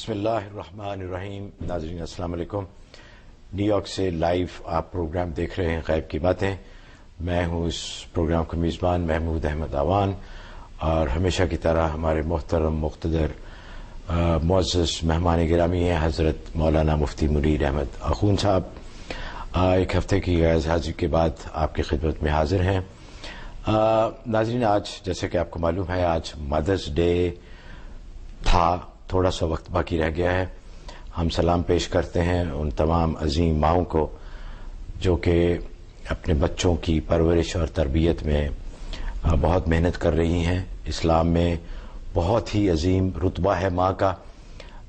بسم اللہ الرحمن الرحیم. ناظرین السلام علیکم. نیو یارک سے لائیو آپ پروگرام دیکھ رہے ہیں غیب کی باتیں. میں ہوں اس پروگرام کا میزبان محمود احمد آوان، اور ہمیشہ کی طرح ہمارے محترم مقتدر معزز مہمان گرامی ہیں حضرت مولانا مفتی منیر احمد اخون صاحب. ایک ہفتے کی غیر حاضری کے بعد آپ کی خدمت میں حاضر ہیں. ناظرین، آج جیسے کہ آپ کو معلوم ہے آج مدرس ڈے تھا، تھوڑا سا وقت باقی رہ گیا ہے. ہم سلام پیش کرتے ہیں ان تمام عظیم ماؤں کو جو کہ اپنے بچوں کی پرورش اور تربیت میں بہت محنت کر رہی ہیں. اسلام میں بہت ہی عظیم رتبہ ہے ماں کا.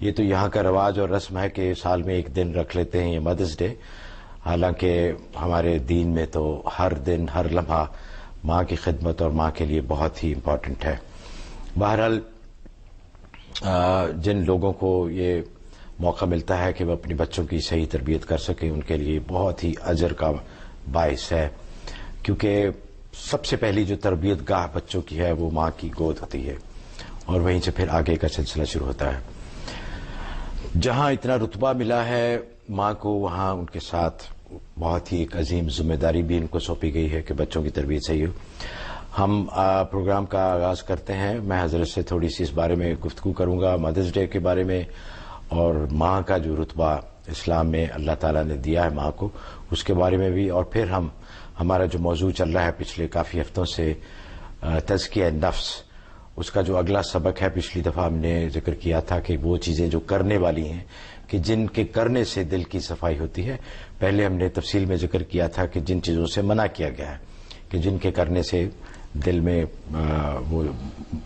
یہ تو یہاں کا رواج اور رسم ہے کہ سال میں ایک دن رکھ لیتے ہیں یہ مدرس ڈے، حالانکہ ہمارے دین میں تو ہر دن ہر لمحہ ماں کی خدمت اور ماں کے لیے بہت ہی امپورٹنٹ ہے. بہرحال جن لوگوں کو یہ موقع ملتا ہے کہ وہ اپنے بچوں کی صحیح تربیت کر سکیں، ان کے لیے بہت ہی اجر کا باعث ہے، کیونکہ سب سے پہلی جو تربیت گاہ بچوں کی ہے وہ ماں کی گود ہوتی ہے، اور وہیں سے پھر آگے کا سلسلہ شروع ہوتا ہے. جہاں اتنا رتبہ ملا ہے ماں کو، وہاں ان کے ساتھ بہت ہی ایک عظیم ذمہ داری بھی ان کو سونپی گئی ہے کہ بچوں کی تربیت صحیح ہو. ہم پروگرام کا آغاز کرتے ہیں. میں حضرت سے تھوڑی سی اس بارے میں گفتگو کروں گا، مدرس ڈے کے بارے میں، اور ماں کا جو رتبہ اسلام میں اللہ تعالیٰ نے دیا ہے ماں کو، اس کے بارے میں بھی. اور پھر ہمارا جو موضوع چل رہا ہے پچھلے کافی ہفتوں سے، تزکیہ نفس، اس کا جو اگلا سبق ہے. پچھلی دفعہ ہم نے ذکر کیا تھا کہ وہ چیزیں جو کرنے والی ہیں، کہ جن کے کرنے سے دل کی صفائی ہوتی ہے. پہلے ہم نے تفصیل میں ذکر کیا تھا کہ جن چیزوں سے منع کیا گیا ہے، کہ جن کے کرنے سے دل میں وہ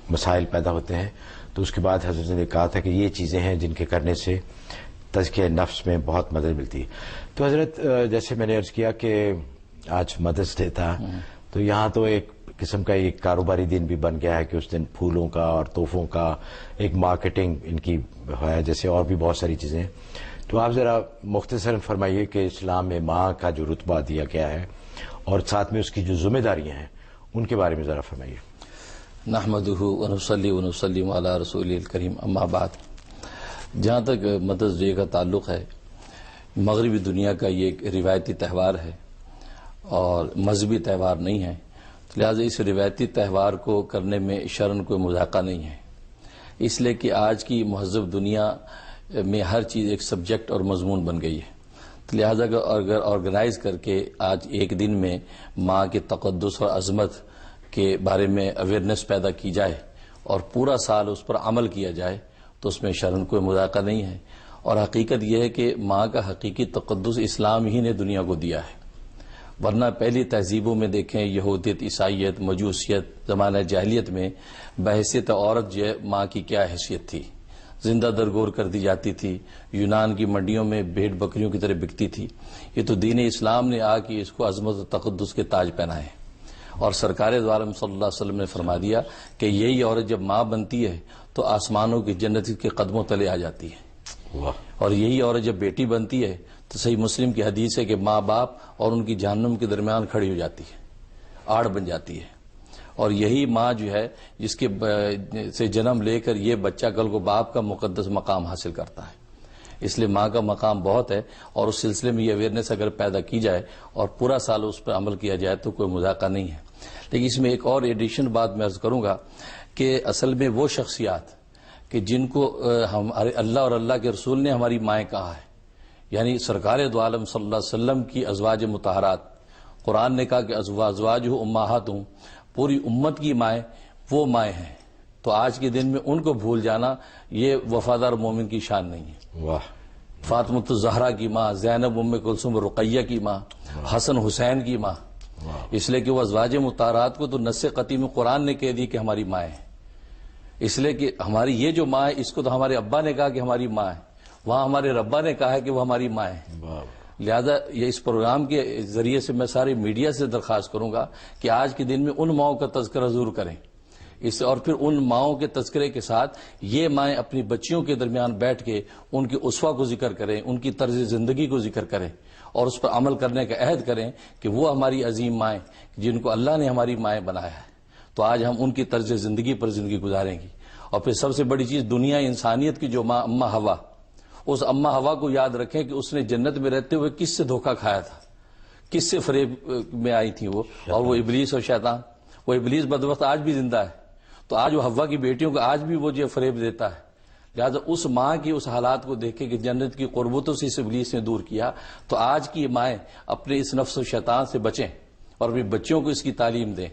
مسائل پیدا ہوتے ہیں. تو اس کے بعد حضرت نے کہا تھا کہ یہ چیزیں ہیں جن کے کرنے سے تزکیہ نفس میں بہت مدد ملتی ہے. تو حضرت جیسے میں نے عرض کیا کہ آج مدرس ڈے تھا، تو یہاں تو ایک قسم کا ایک کاروباری دن بھی بن گیا ہے کہ اس دن پھولوں کا اور تحفوں کا ایک مارکیٹنگ ان کی ہے، جیسے اور بھی بہت ساری چیزیں ہیں. تو آپ ذرا مختصراً فرمائیے کہ اسلام میں ماں کا جو رتبہ دیا گیا ہے اور ساتھ میں اس کی جو ذمہ داریاں ہیں ان کے بارے میں ذرا فرمائیے. نحمدہ ونصلی ونسلم علی رسول الکریم، اما بعد. جہاں تک مدرس ڈے کا تعلق ہے، مغربی دنیا کا یہ ایک روایتی تہوار ہے اور مذہبی تہوار نہیں ہے، لہذا اس روایتی تہوار کو کرنے میں شرعاً کوئی مذاقہ نہیں ہے. اس لیے کہ آج کی مہذب دنیا میں ہر چیز ایک سبجیکٹ اور مضمون بن گئی ہے. لہذا اگر آرگنائز کر کے آج ایک دن میں ماں کے تقدس اور عظمت کے بارے میں اویئرنیس پیدا کی جائے اور پورا سال اس پر عمل کیا جائے تو اس میں شرعاً کوئی مذاقہ نہیں ہے. اور حقیقت یہ ہے کہ ماں کا حقیقی تقدس اسلام ہی نے دنیا کو دیا ہے، ورنہ پہلی تہذیبوں میں دیکھیں، یہودیت، عیسائیت، مجوسیت، زمانہ جاہلیت میں بحیثیت عورت جو ہے ماں کی کیا حیثیت تھی، زندہ درگور کر دی جاتی تھی، یونان کی منڈیوں میں بھیڑ بکریوں کی طرح بکتی تھی. یہ تو دین اسلام نے آ کے اس کو عظمت و تقدس کے تاج پہنائے، اور سرکار دو عالم صلی اللہ علیہ وسلم نے فرما دیا کہ یہی عورت جب ماں بنتی ہے تو آسمانوں کی جنت کے قدموں تلے آ جاتی ہے. اور یہی عورت جب بیٹی بنتی ہے تو صحیح مسلم کی حدیث ہے کہ ماں باپ اور ان کی جہنم کے درمیان کھڑی ہو جاتی ہے، آڑ بن جاتی ہے. اور یہی ماں جو ہے جس کے سے جنم لے کر یہ بچہ کل کو باپ کا مقدس مقام حاصل کرتا ہے. اس لیے ماں کا مقام بہت ہے، اور اس سلسلے میں یہ اویئرنیس اگر پیدا کی جائے اور پورا سال اس پر عمل کیا جائے تو کوئی مذاقہ نہیں ہے. لیکن اس میں ایک اور ایڈیشن بات میں عرض کروں گا کہ اصل میں وہ شخصیات کہ جن کو ہمارے اللہ اور اللہ کے رسول نے ہماری مائیں کہا ہے، یعنی سرکار دو عالم صلی اللہ علیہ وسلم کی ازواج مطہرات، قرآن نے کہا کہ ازواج امہاتہم، پوری امت کی مائیں وہ مائیں ہیں. تو آج کے دن میں ان کو بھول جانا یہ وفادار مومن کی شان نہیں ہے. واہ. فاطمۃ الزہرا کی ماں، زینب ام کلثوم رقیہ کی ماں، حسن حسین کی ماں، اس لیے کہ وہ ازواج مطہرات کو تو نص قطعی میں قرآن نے کہہ دی کہ ہماری مائیں ہیں. اس لیے کہ ہماری یہ جو ماں ہے اس کو تو ہمارے ابا نے کہا کہ ہماری ماں ہے، وہاں ہمارے ربا نے کہا ہے کہ وہ ہماری ماں ہے. لہذا یہ اس پروگرام کے ذریعے سے میں ساری میڈیا سے درخواست کروں گا کہ آج کے دن میں ان ماؤں کا تذکرہ ضرور کریں، اور پھر ان ماؤں کے تذکرے کے ساتھ یہ مائیں اپنی بچیوں کے درمیان بیٹھ کے ان کی اسوہ کو ذکر کریں، ان کی طرز زندگی کو ذکر کریں، اور اس پر عمل کرنے کا عہد کریں کہ وہ ہماری عظیم مائیں جن کو اللہ نے ہماری مائیں بنایا ہے، تو آج ہم ان کی طرز زندگی پر زندگی گزاریں گی. اور پھر سب سے بڑی چیز دنیا انسانیت کی جو ماں اماں ہوا، اس اماں ہوا کو یاد رکھیں کہ اس نے جنت میں رہتے ہوئے کس سے دھوکہ کھایا تھا، کس سے فریب میں آئی تھی وہ، اور وہ ابلیس اور شیطان۔ وہ ابلیس بدبخت آج بھی زندہ ہے، تو آج وہ حوا کی بیٹیوں کو آج بھی وہ جو فریب دیتا ہے۔ لہٰذا اس ماں کی اس حالات کو دیکھیں کہ جنت کی قربتوں سے اس ابلیس نے دور کیا، تو آج کی مائیں اپنے اس نفس و شیطان سے بچیں اور اپنے بچوں کو اس کی تعلیم دیں۔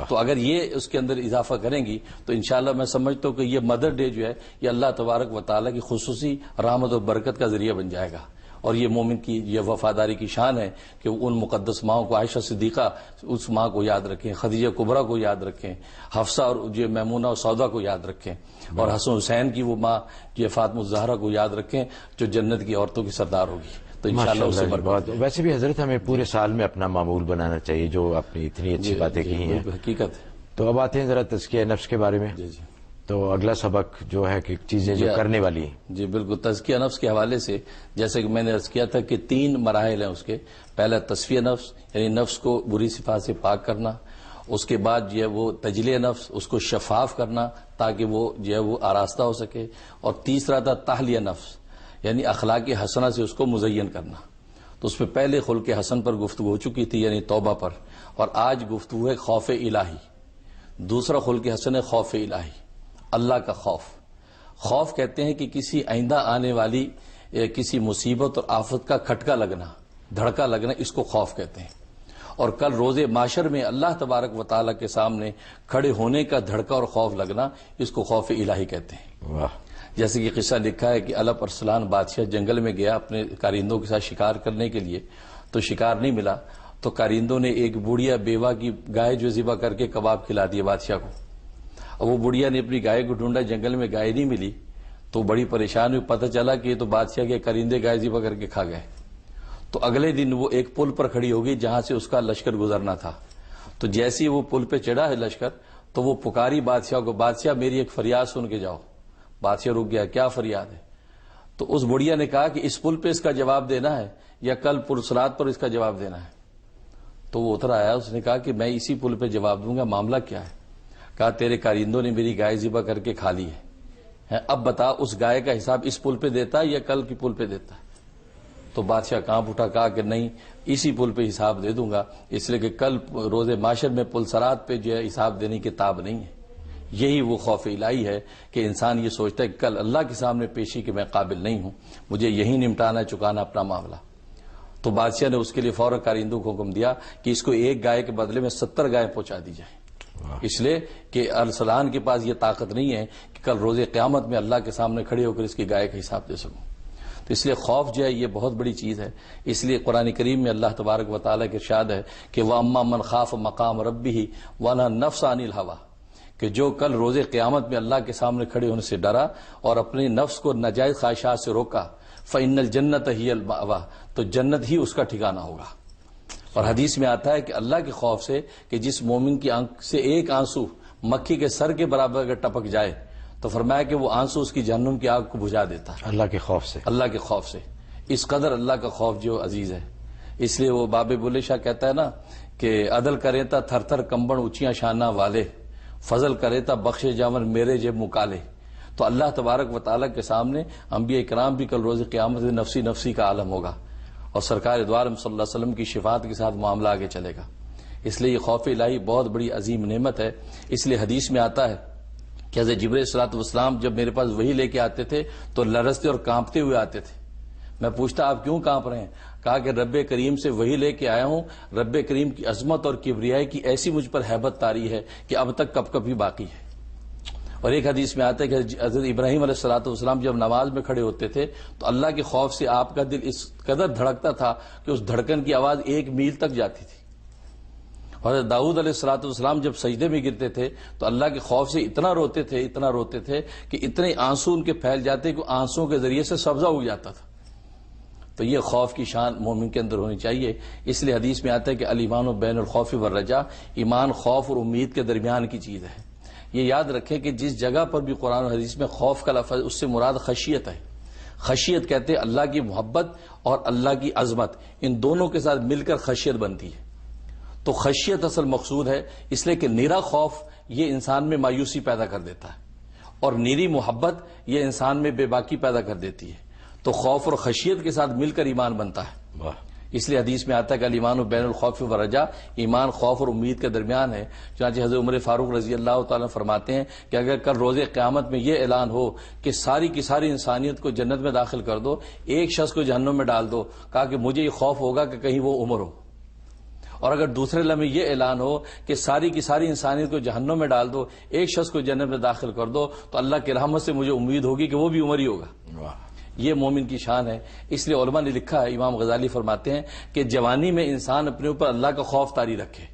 تو اگر یہ اس کے اندر اضافہ کریں گی تو انشاءاللہ میں سمجھتا ہوں کہ یہ مدر ڈے جو ہے یہ اللہ تبارک و تعالیٰ کی خصوصی رحمت و برکت کا ذریعہ بن جائے گا، اور یہ مومن کی یہ وفاداری کی شان ہے کہ ان مقدس ماؤں کو، عائشہ صدیقہ اس ماں کو یاد رکھیں، خدیجہ کبریٰ کو یاد رکھیں، حفصہ اور یہ میمونہ اور سودا کو یاد رکھیں، اور حسن حسین کی وہ ماں یہ فاطمہ الزہرا کو یاد رکھیں جو جنت کی عورتوں کی سردار ہوگی، تو انشاءاللہ اس سے برکت۔ ویسے بھی حضرت ہمیں پورے سال میں اپنا معمول بنانا چاہیے، جو آپ نے اتنی اچھی باتیں کی ہیں، حقیقت ہے۔ تو اب آتے ہیں ذرا تزکیہ نفس کے بارے میں۔ تو اگلا سبق جو ہے کہ چیزیں جو کرنے والی ہیں۔ جی بالکل، تزکیہ نفس کے حوالے سے جیسے کہ میں نے عرض کیا تھا کہ 3 مراحل ہیں اس کے۔ پہلا تصفیہ نفس، یعنی نفس کو بری صفات سے پاک کرنا، اس کے بعد جو ہے وہ تجلیہ نفس، اس کو شفاف کرنا تاکہ وہ جو ہے وہ آراستہ ہو سکے، اور تیسرا تھا تحلیہ نفس، یعنی اخلاق حسنہ سے اس کو مزین کرنا۔ تو اس پہ پہلے خلق حسن پر گفتگو ہو چکی تھی، یعنی توبہ پر، اور آج گفتگو ہے خوف الہی۔ دوسرا خلق حسن ہے خوف الہی، اللہ کا خوف۔ خوف کہتے ہیں کہ کسی آئندہ آنے والی کسی مصیبت اور آفت کا کھٹکا لگنا، دھڑکا لگنا، اس کو خوف کہتے ہیں۔ اور کل روز معاشر میں اللہ تبارک و تعالیٰ کے سامنے کھڑے ہونے کا دھڑکا اور خوف لگنا، اس کو خوف الہی کہتے ہیں۔ واہ! جیسے کہ قصہ لکھا ہے کہ الپ ارسلان بادشاہ جنگل میں گیا اپنے کارندوں کے ساتھ شکار کرنے کے لیے، تو شکار نہیں ملا، تو کارندوں نے ایک بوڑھیا بیوہ کی گائے جو ذبح کر کے کباب کھلا دیے بادشاہ کو۔ اب وہ بڑھیا نے اپنی گائے کو ڈھونڈا، جنگل میں گائے نہیں ملی، تو بڑی پریشان ہوئی، پتہ چلا کہ یہ تو بادشاہ کے کرندے گائے ذبح کر کے کھا گئے۔ تو اگلے دن وہ ایک پل پر کھڑی ہو گئی جہاں سے اس کا لشکر گزرنا تھا، تو جیسے ہی وہ پل پہ چڑھا ہے لشکر، تو وہ پکاری بادشاہ کو، بادشاہ میری ایک فریاد سن کے جاؤ۔ بادشاہ رک گیا، کیا فریاد ہے؟ تو اس بڑھیا نے کہا کہ اس پل پہ اس کا جواب دینا ہے یا کل پرسرات پر اس کا جواب دینا ہے؟ تو وہ اتر آیا، اس نے کہا کہ میں اسی پل پہ جواب دوں گا، معاملہ کیا ہے؟ کہا تیرے کارندوں نے میری گائے ذبح کر کے کھا لی ہے، اب بتا اس گائے کا حساب اس پل پہ دیتا ہے یا کل کی پل پہ دیتا ہے؟ تو بادشاہ کانپ اٹھا، کہا کہ نہیں، اسی پل پہ حساب دے دوں گا، اس لیے کہ کل روز معاشر میں پلسرات پہ جو ہے حساب دینے کی تاب نہیں ہے۔ یہی وہ خوف الہی ہے کہ انسان یہ سوچتا ہے کہ کل اللہ کے سامنے پیشی کہ میں قابل نہیں ہوں، مجھے یہی نمٹانا چکانا اپنا معاملہ۔ تو بادشاہ نے اس کے لیے فوراً کارندوں کو حکم دیا کہ اس کو ایک گائے کے بدلے میں 70 گائے پہنچا دی جائیں، اس لیے کہ ارسلان کے پاس یہ طاقت نہیں ہے کہ کل روز قیامت میں اللہ کے سامنے کھڑے ہو کر اس کی گائے کا حساب دے سکوں۔ تو اس لیے خوف جو ہے یہ بہت بڑی چیز ہے۔ اس لیے قرآن کریم میں اللہ تبارک و تعالیٰ کے ارشاد ہے کہ وَأَمَّا مَنْ خَافَ مَقَامَ رَبِّهِ وَنَهَى النَّفْسَ عَنِ الْهَوَىٰ، کہ جو کل روز قیامت میں اللہ کے سامنے کھڑے ہونے سے ڈرا اور اپنے نفس کو ناجائز خواہشات سے روکا، فَإِنَّ الْجَنَّةَ هِيَ الْمَأْوَىٰ، تو جنت ہی اس کا ٹھکانہ ہوگا۔ اور حدیث میں آتا ہے کہ اللہ کے خوف سے کہ جس مومن کی آنکھ سے ایک آنسو مکھی کے سر کے برابر اگر ٹپک جائے تو فرمایا کہ وہ آنسو اس کی جہنم کی آگ کو بجھا دیتا ہے، اللہ کے خوف سے۔ اللہ کے خوف سے۔ اس قدر اللہ کا خوف جو عزیز ہے، اس لیے وہ باب بلے شاہ کہتا ہے نا کہ عدل کرے تا تھر تھر کمبن اونچیاں شانہ والے، فضل کرے تا بخشے جاون میرے جب مکالے۔ تو اللہ تبارک و تعالیٰ کے سامنے انبیاء کرام بھی کل روز قیامت میں نفسی نفسی کا عالم ہوگا، اور سرکار دو عالم صلی اللہ علیہ وسلم کی شفاعت کے ساتھ معاملہ آگے چلے گا۔ اس لیے یہ خوف الہی بہت بڑی عظیم نعمت ہے۔ اس لیے حدیث میں آتا ہے کہ حضرت جبرائیل صلی اللہ علیہ وسلم جب میرے پاس وحی لے کے آتے تھے تو لرزتے اور کانپتے ہوئے آتے تھے۔ میں پوچھتا آپ کیوں کانپ رہے ہیں؟ کہا کہ رب کریم سے وحی لے کے آیا ہوں، رب کریم کی عظمت اور کبریائی کی ایسی مجھ پر ہیبت طاری ہے کہ اب تک کب کبھی باقی ہے۔ اور ایک حدیث میں آتا ہے کہ حضرت ابراہیم علیہ السلام جب نماز میں کھڑے ہوتے تھے تو اللہ کے خوف سے آپ کا دل اس قدر دھڑکتا تھا کہ اس دھڑکن کی آواز 1 میل تک جاتی تھی۔ حضرت داؤد علیہ السلام جب سجدے میں گرتے تھے تو اللہ کے خوف سے اتنا روتے تھے کہ اتنے آنسو ان کے پھیل جاتے کہ آنسوؤں کے ذریعے سے سبزہ اگ جاتا تھا۔ تو یہ خوف کی شان مومن کے اندر ہونی چاہیے۔ اس لیے حدیث میں آتا ہے کہ الایمان بین الخوف والرجاء، ایمان خوف اور امید کے درمیان کی چیز ہے۔ یہ یاد رکھیں کہ جس جگہ پر بھی قرآن و حدیث میں خوف کا لفظ، اس سے مراد خشیت ہے۔ خشیت کہتے ہیں اللہ کی محبت اور اللہ کی عظمت، ان دونوں کے ساتھ مل کر خشیت بنتی ہے۔ تو خشیت اصل مقصود ہے، اس لیے کہ نیرا خوف یہ انسان میں مایوسی پیدا کر دیتا ہے، اور نیری محبت یہ انسان میں بے باکی پیدا کر دیتی ہے، تو خوف اور خشیت کے ساتھ مل کر ایمان بنتا ہے۔ واہ، اس لیے حدیث میں آتا ہے کہ الایمان بین الخوف والرجاء، ایمان خوف اور امید کے درمیان ہے۔ چنانچہ حضرت عمر فاروق رضی اللہ تعالیٰ فرماتے ہیں کہ اگر کل روز قیامت میں یہ اعلان ہو کہ ساری کی ساری انسانیت کو جنت میں داخل کر دو، ایک شخص کو جہنم میں ڈال دو، کہا کہ مجھے یہ خوف ہوگا کہ کہیں وہ عمر ہو۔ اور اگر دوسرے لمحے یہ اعلان ہو کہ ساری کی ساری انسانیت کو جہنم میں ڈال دو، ایک شخص کو جنت میں داخل کر دو، تو اللہ کی رحمت سے مجھے امید ہوگی کہ وہ بھی عمر ہی ہوگا۔ واہ، یہ مومن کی شان ہے۔ اس لیے علماء نے لکھا ہے، امام غزالی فرماتے ہیں کہ جوانی میں انسان اپنے اوپر اللہ کا خوف طاری رکھے،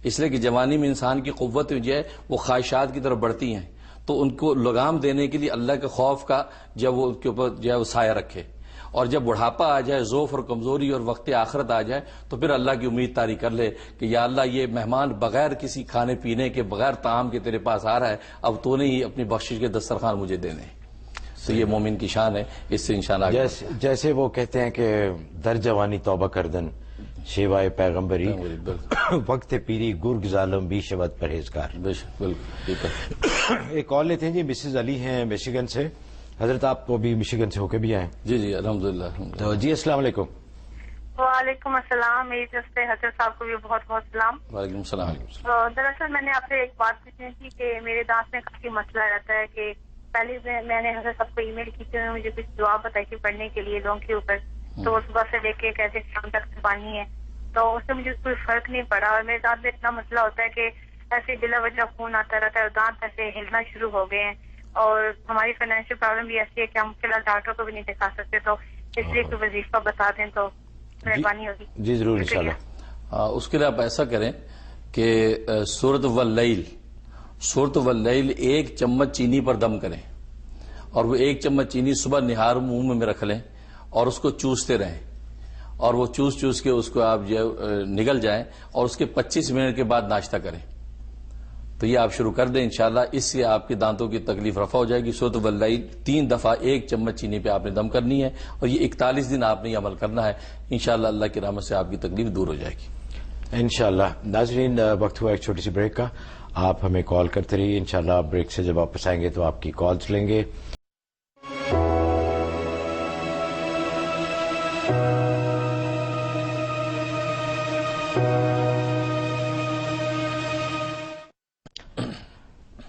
اس لیے کہ جوانی میں انسان کی قوت جو ہے وہ خواہشات کی طرف بڑھتی ہیں، تو ان کو لگام دینے کے لیے اللہ کے خوف کا جب وہ ان کے اوپر جو ہے وہ سایہ رکھے، اور جب بڑھاپا آ جائے، ضعف اور کمزوری اور وقت آخرت آ جائے، تو پھر اللہ کی امید طاری کر لے کہ یا اللہ یہ مہمان بغیر کسی کھانے پینے کے، بغیر طعام کے تیرے پاس آ رہا ہے، اب تو نے ہی اپنی بخشش کے دسترخوان مجھے دینے۔ تو یہ مومن کی شان ہے، اس سے انشاءاللہ جیسے وہ کہتے ہیں کہ در جوانی توبہ کردن شیوائے پیغمبری، وقت پیری گرگ ظالم بھی شود پرہیزگار۔ بالکل۔ ایک کال لیتے ہیں جی، مسز علی ہیں میشیگن سے۔ حضرت آپ کو بھی میشیگن سے ہو کے بھی آئے؟ جی الحمدللہ۔ تو جی السلام علیکم۔ وعلیکم السلام، میری طرف سے حضرت صاحب کو بھی بہت بہت سلام۔ وعلیکم السلام۔ دراصل میں نے آپ سے ایک بات پوچھنی تھی کہ میرے دانت میں کافی مسئلہ رہتا ہے کہ پہلے میں نے حضرت صاحب کو ای میل کی تھی، انہوں نے مجھے کچھ دعا بتائی تھی پڑھنے کے لیے لوگوں کے اوپر، تو صبح سے لے کے کیسے شام تک پانی ہے، تو اس سے مجھے کوئی فرق نہیں پڑا، اور میرے دانت میں اتنا مسئلہ ہوتا ہے کہ ایسے بلا وجہ خون آتا رہتا ہے اور دانت ایسے ہلنا شروع ہو گئے ہیں، اور ہماری فائنینشیل پرابلم بھی ایسی ہے کہ ہم فی الحال ڈاکٹر کو بھی نہیں دکھا سکتے، تو اس لیے کوئی وظیفہ بتا دیں تو مہربانی ہوگی۔ جی ضرور انشاءاللہ۔ اس کے لیے آپ ایسا کریں کہ سورۃ واللیل، سورۃ واللیل 1 چمچ چینی پر دم کریں، اور وہ 1 چمچ چینی صبح نہار منہ میں رکھ لیں اور اس کو چوستے رہیں، اور وہ چوس کے اس کو آپ جو نگل جائیں، اور اس کے 25 منٹ کے بعد ناشتہ کریں۔ تو یہ آپ شروع کر دیں انشاءاللہ، اس سے آپ کے دانتوں کی تکلیف رفع ہو جائے گی۔ سورۃ واللیل 3 دفعہ 1 چمچ چینی پہ آپ نے دم کرنی ہے، اور یہ 41 دن آپ نے یہ عمل کرنا ہے، انشاءاللہ اللہ کی رحمت سے آپ کی تکلیف دور ہو جائے گی انشاءاللہ۔ ناظرین وقت ہوا ایک چھوٹی سی بریک کا، آپ ہمیں کال کرتے رہیے، انشاءاللہ بریک سے جب واپس آئیں گے تو آپ کی کالز لیں گے۔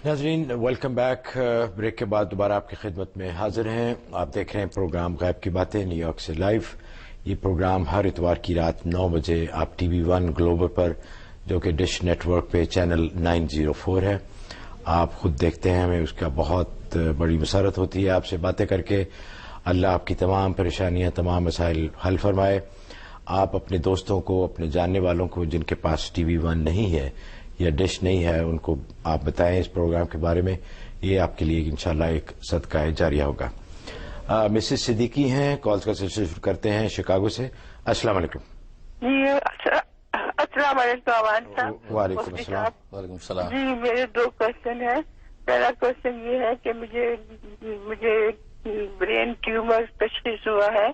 ناظرین ویلکم بیک۔ بریک کے بعد دوبارہ آپ کی خدمت میں حاضر ہیں۔ آپ دیکھ رہے ہیں پروگرام غیب کی باتیں نیو یارک سے لائیو۔ یہ پروگرام ہر اتوار کی رات 9 بجے آپ ٹی وی 1 گلوبل پر، جو کہ ڈش نیٹ ورک پہ چینل 904 ہے، آپ خود دیکھتے ہیں، ہمیں اس کا بہت بڑی مسرت ہوتی ہے آپ سے باتیں کر کے۔ اللہ آپ کی تمام پریشانیاں، تمام مسائل حل فرمائے۔ آپ اپنے دوستوں کو، اپنے جاننے والوں کو جن کے پاس ٹی وی 1 نہیں ہے یا ڈش نہیں ہے، ان کو آپ بتائیں اس پروگرام کے بارے میں، یہ آپ کے لیے انشاءاللہ ایک صدقہ جاریہ ہوگا۔ مسز صدیقی ہیں، کالز کا سلسلہ شروع کرتے ہیں شکاگو سے۔ السلام علیکم۔ جی السلام علیکم عوان صاحب۔ وعلیکم السلام۔ وعلیکم السلام۔ جی میرے 2 کوشچن ہیں۔ پہلا کوشچن یہ ہے کہ مجھے برین ٹیومر تشخیص ہوا ہے،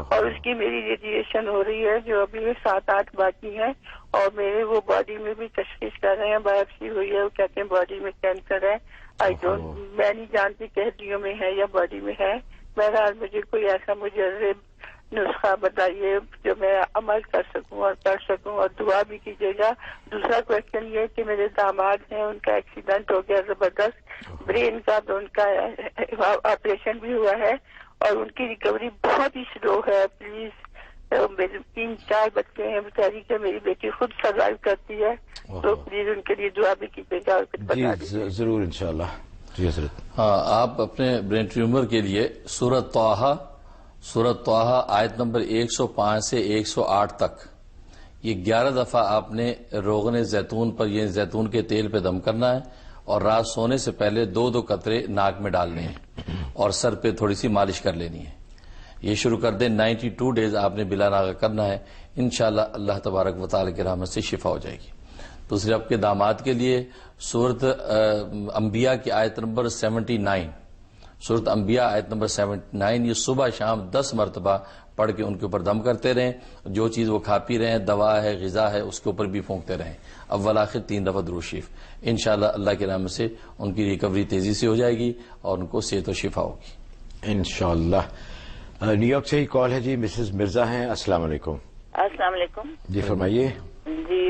اور اس کی میری ریڈیشن ہو رہی ہے، جو ابھی 7-8 باقی ہے، اور میرے وہ باڈی میں بھی تشخیص کر رہے ہیں، بایوپسی ہوئی ہے، وہ کہتے ہیں باڈی میں کینسر ہے۔ میں نہیں جانتی کہ ہڈیوں میں ہے یا باڈی میں ہے۔ بہرحال مجھے کوئی ایسا مجرب نسخہ بتائیے جو میں عمل کر سکوں اور کر سکوں، اور دعا بھی کیجیے گا۔ دوسرا کوشچن یہ کہ میرے داماد ہیں، ان کا ایکسیڈنٹ ہو گیا زبردست برین کا، تو ان کا آپریشن بھی ہوا ہے، اور ان کی ریکوری بہت ہی سلو ہے۔ پلیز، میرے 3-4 بچے ہیں بیچاری کے، میری بیٹی خود سروائیو کرتی ہے، تو پلیز ان کے لیے دعا بھی کیجیے گا اور کچھ بتا دیجیے۔ جی ضرور انشاءاللہ۔ جی حضرت۔ ہاں، آپ اپنے برین ٹیومر کے لیے سورۃ طٰہٰ آیت نمبر 105 سے 108 تک یہ 11 دفعہ آپ نے روغن زیتون پر، یہ زیتون کے تیل پہ دم کرنا ہے، اور رات سونے سے پہلے 2 قطرے ناک میں ڈالنے ہیں، اور سر پہ تھوڑی سی مالش کر لینی ہے۔ یہ شروع کر دیں، 92 ڈیز آپ نے بلا ناغہ کرنا ہے، انشاءاللہ اللہ تبارک و تعالی کی رحمت سے شفا ہو جائے گی۔ دوسرے آپ کے داماد کے لیے سورۃ انبیاء کی آیت نمبر 79، سورۃ انبیاء آیت نمبر 79 یہ صبح شام 10 مرتبہ پڑھ کے ان کے اوپر دم کرتے رہیں. جو چیز وہ کھا پی رہے ہیں، دوا ہے، غذا ہے، اس کے اوپر بھی پھونکتے رہیں. اول آخر 3 دفعہ درود شریف. انشاءاللہ اللہ کے نام سے ان کی ریکوری تیزی سے ہو جائے گی اور ان کو صحت و شفا ہوگی انشاءاللہ. نیو یارک سے ہی کال ہے جی، مسز مرزا ہیں. السلام علیکم. السلام علیکم. جی فرمائیے. جی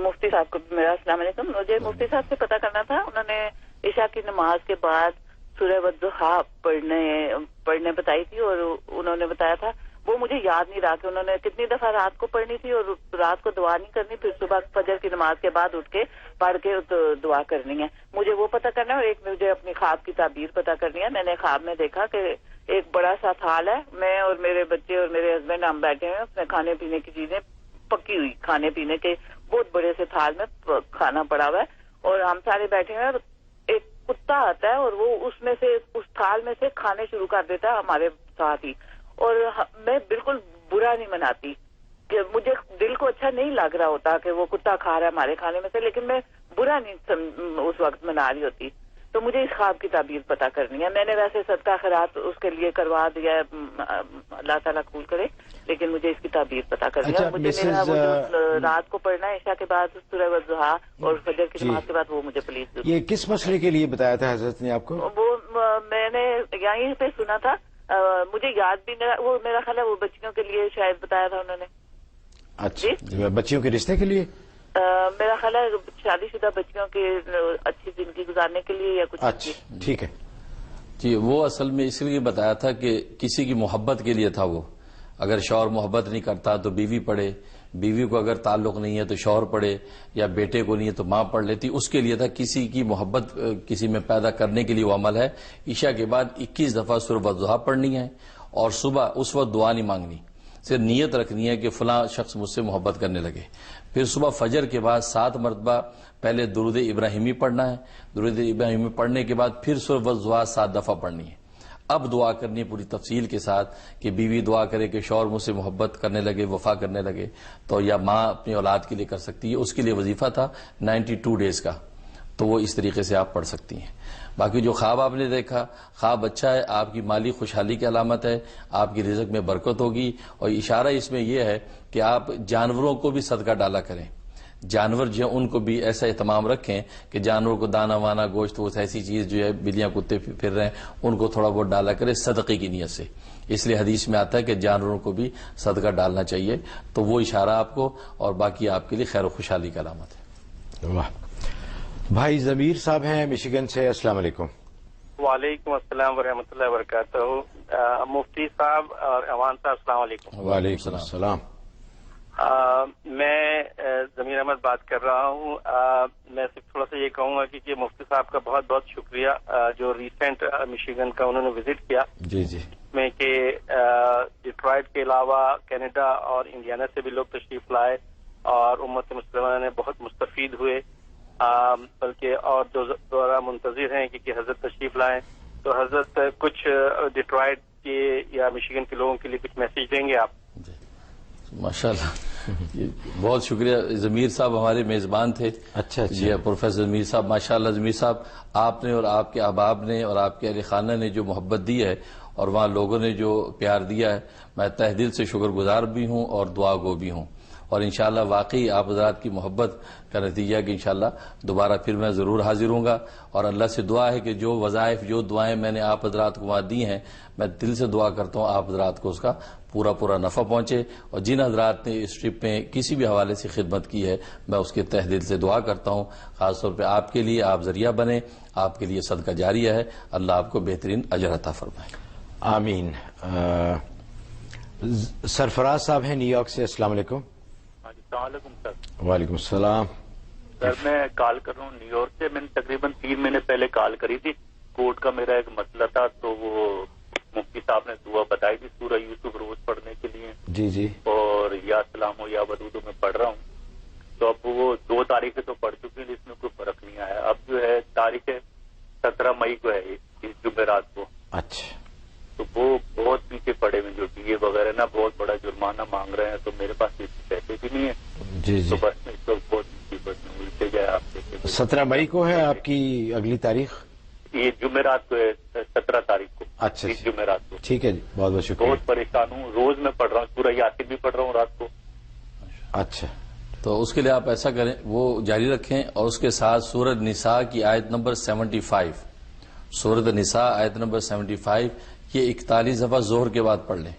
مفتی صاحب کو میرا السلام علیکم. مجھے مفتی صاحب سے پتہ کرنا تھا، انہوں نے عشاء کی نماز کے بعد سورہ والضحیٰ پڑھنے بتائی تھی، اور انہوں نے بتایا تھا، وہ مجھے یاد نہیں رہا کہ انہوں نے کتنی دفعہ رات کو پڑھنی تھی اور رات کو دعا نہیں کرنی، پھر صبح فجر کی نماز کے بعد اٹھ کے پڑھ کے دعا کرنی ہے. مجھے وہ پتہ کرنا ہے، اور ایک مجھے اپنی خواب کی تعبیر پتہ کرنی ہے. میں نے خواب میں دیکھا کہ ایک بڑا سا تھال ہے، میں اور میرے بچے اور میرے ہسبینڈ ہم بیٹھے ہیں، اس میں کھانے پینے کی چیزیں پکی ہوئی، کھانے پینے کے بہت بڑے سے تھال میں کھانا پڑا ہوا ہے، اور ہم سارے بیٹھے ہیں، اور ایک کتا آتا ہے اور وہ اس میں سے اس تھال میں سے کھانے شروع کر دیتا ہے ہمارے ساتھ ہی. اور میں بالکل برا نہیں مناتی، کہ مجھے دل کو اچھا نہیں لگ رہا ہوتا کہ وہ کتا کھا رہا ہے ہمارے کھانے میں سے، لیکن میں برا نہیں اس وقت منا رہی ہوتی. تو مجھے اس خواب کی تعبیر پتہ کرنی ہے. میں نے ویسے صدقہ خیرات اس کے لیے کروا دیا ہے، اللہ تعالیٰ قبول کرے، لیکن مجھے اس کی تعبیر پتہ کرنی ہے. مجھے میرا وہ جو رات کو پڑھنا ہے عشاء کے بعد سورہ والضحیٰ اور فجر کی نماز کے بعد، وہ مجھے پلیز. یہ کس مسئلے کے لیے بتایا تھا حضرت نے آپ کو؟ وہ میں نے یہیں پہ سنا تھا، مجھے یاد بھی نہیں، وہ میرا خیال ہے وہ بچیوں کے لیے شاید بتایا تھا انہوں نے. اچھا، بچیوں کے رشتے کے لیے میرا خیال ہے شادی شدہ بچیوں کی اچھی زندگی گزارنے کے لیے یا کچھ. اچھا ٹھیک ہے جی. وہ اصل میں اس لیے بتایا تھا کہ کسی کی محبت کے لیے تھا. وہ اگر شوہر محبت نہیں کرتا تو بیوی پڑھے، بیوی کو اگر تعلق نہیں ہے تو شوہر پڑھے، یا بیٹے کو نہیں ہے تو ماں پڑھ لیتی. اس کے لیے تھا، کسی کی محبت کسی میں پیدا کرنے کے لیے وہ عمل ہے. عشاء کے بعد 21 دفعہ سورہ والضحیٰ پڑھنی ہے، اور صبح اس وقت دعا نہیں مانگنی، صرف نیت رکھنی ہے کہ فلاں شخص مجھ سے محبت کرنے لگے. پھر صبح فجر کے بعد 7 مرتبہ پہلے درود ابراہیمی پڑھنا ہے. درود ابراہیمی پڑھنے کے بعد پھر سورہ والضحیٰ 7 دفعہ پڑھنی ہے. اب دعا کرنی پوری تفصیل کے ساتھ کہ بیوی دعا کرے کہ شوہر مجھ سے محبت کرنے لگے، وفا کرنے لگے، تو یا ماں اپنی اولاد کے لیے کر سکتی ہے. اس کے لیے وظیفہ تھا 92 ڈیز کا، تو وہ اس طریقے سے آپ پڑھ سکتی ہیں. باقی جو خواب آپ نے دیکھا، خواب اچھا ہے، آپ کی مالی خوشحالی کی علامت ہے، آپ کی رزق میں برکت ہوگی. اور اشارہ اس میں یہ ہے کہ آپ جانوروں کو بھی صدقہ ڈالا کریں. جانور جو ہیں ان کو بھی ایسا اہتمام رکھیں کہ جانوروں کو دانا وانا، گوشت، وہ ایسی چیز جو ہے بلیاں کتے پھر رہے ہیں ان کو تھوڑا بہت ڈالا کرے صدقے کی نیت سے. اس لیے حدیث میں آتا ہے کہ جانوروں کو بھی صدقہ ڈالنا چاہیے. تو وہ اشارہ آپ کو، اور باقی آپ کے لیے خیر و خوشحالی کی علامت ہے. واہ. بھائی ضمیر صاحب ہیں مشیگن سے. السلام علیکم. وعلیکم السلام ورحمۃ اللہ وبرکاتہ. مفتی صاحب اور ایوان صاحب السلام علیکم. وعلیکم السلام. میں ضمیر احمد بات کر رہا ہوں. میں صرف تھوڑا سا یہ کہوں گا کہ مفتی صاحب کا بہت بہت شکریہ جو ریسنٹ مشیگن کا انہوں نے وزٹ کیا. جی جی. میں کہ ڈیٹرائٹ کے علاوہ کینیڈا اور انڈیانا سے بھی لوگ تشریف لائے اور امت مسلمہ نے بہت مستفید ہوئے. بلکہ اور جو دورہ منتظر ہیں کہ حضرت تشریف لائیں، تو حضرت کچھ ڈیٹرائٹ کے یا مشیگن کے لوگوں کے لیے کچھ میسج دیں گے آپ؟ ماشاء اللہ، بہت شکریہ. ضمیر صاحب ہمارے میزبان تھے. اچھا جی پروفیسر ضمیر صاحب، ماشاء اللہ. ضمیر صاحب، آپ نے اور آپ کے احباب نے اور آپ کے اہل خانہ نے جو محبت دی ہے اور وہاں لوگوں نے جو پیار دیا ہے، میں تہ دل سے شکر گزار بھی ہوں اور دعا گو بھی ہوں. اور انشاءاللہ واقعی آپ حضرات کی محبت کا نتیجہ کہ انشاءاللہ دوبارہ پھر میں ضرور حاضر ہوں گا. اور اللہ سے دعا ہے کہ جو وظائف، جو دعائیں میں نے آپ حضرات کو وہاں دی ہیں، میں دل سے دعا کرتا ہوں آپ حضرات کو اس کا پورا نفع پہنچے. اور جن حضرات نے اس ٹرپ میں کسی بھی حوالے سے خدمت کی ہے، میں اس کے تہ دل سے دعا کرتا ہوں. خاص طور پہ آپ کے لیے، آپ ذریعہ بنے، آپ کے لیے صدقہ جاریہ ہے. اللہ آپ کو بہترین اجر عطا فرمائے. آمین. سرفراز صاحب ہیں نیو یارک سے. السلام علیکم. السلام علیکم سر. وعلیکم السلام. سر میں کال کر رہا ہوں نیو یارک سے. میں نے تقریباً 3 مہینے پہلے کال کری تھی. کورٹ کا میرا ایک مسئلہ تھا، تو وہ مفتی صاحب نے دعا بتائی تھی سورہ یوسف روز پڑھنے کے لیے. جی جی. اور یا سلام و یا ودود میں پڑھ رہا ہوں. تو اب وہ 2 تاریخیں تو پڑھ چکی ہیں، اس میں کوئی فرق نہیں آیا. اب جو ہے تاریخ 17 مئی کو ہے، اس جمعرات کو. اچھا. تو وہ بہت پیچھے پڑے ہوئے، جو ڈی اے وغیرہ نا بہت بڑا جرمانہ مانگ رہے ہیں، تو میرے پاس پیسے بھی نہیں ہیں. جی جی. تو بس میں اس وقت بہت مصیبت میں ملتے جائے. آپ سے 17 مئی کو ہے آپ کی اگلی تاریخ؟ یہ جمعرات کو ہے، 17 تاریخ کو. اچھا جمعرات کو. ٹھیک ہے جی, بہت بہت شکریہ. بہت پریشان ہوں, روز میں پڑھ رہا ہوں, سورہ یاسین بھی پڑھ رہا ہوں رات کو. اچھا, تو اس کے لیے آپ ایسا کریں, وہ جاری رکھیں, اور اس کے ساتھ سورۃ نساء کی آیت نمبر 75, سورۃ نساء آیت نمبر 75, یہ 41 دفعہ ظہر کے بعد پڑھ لیں.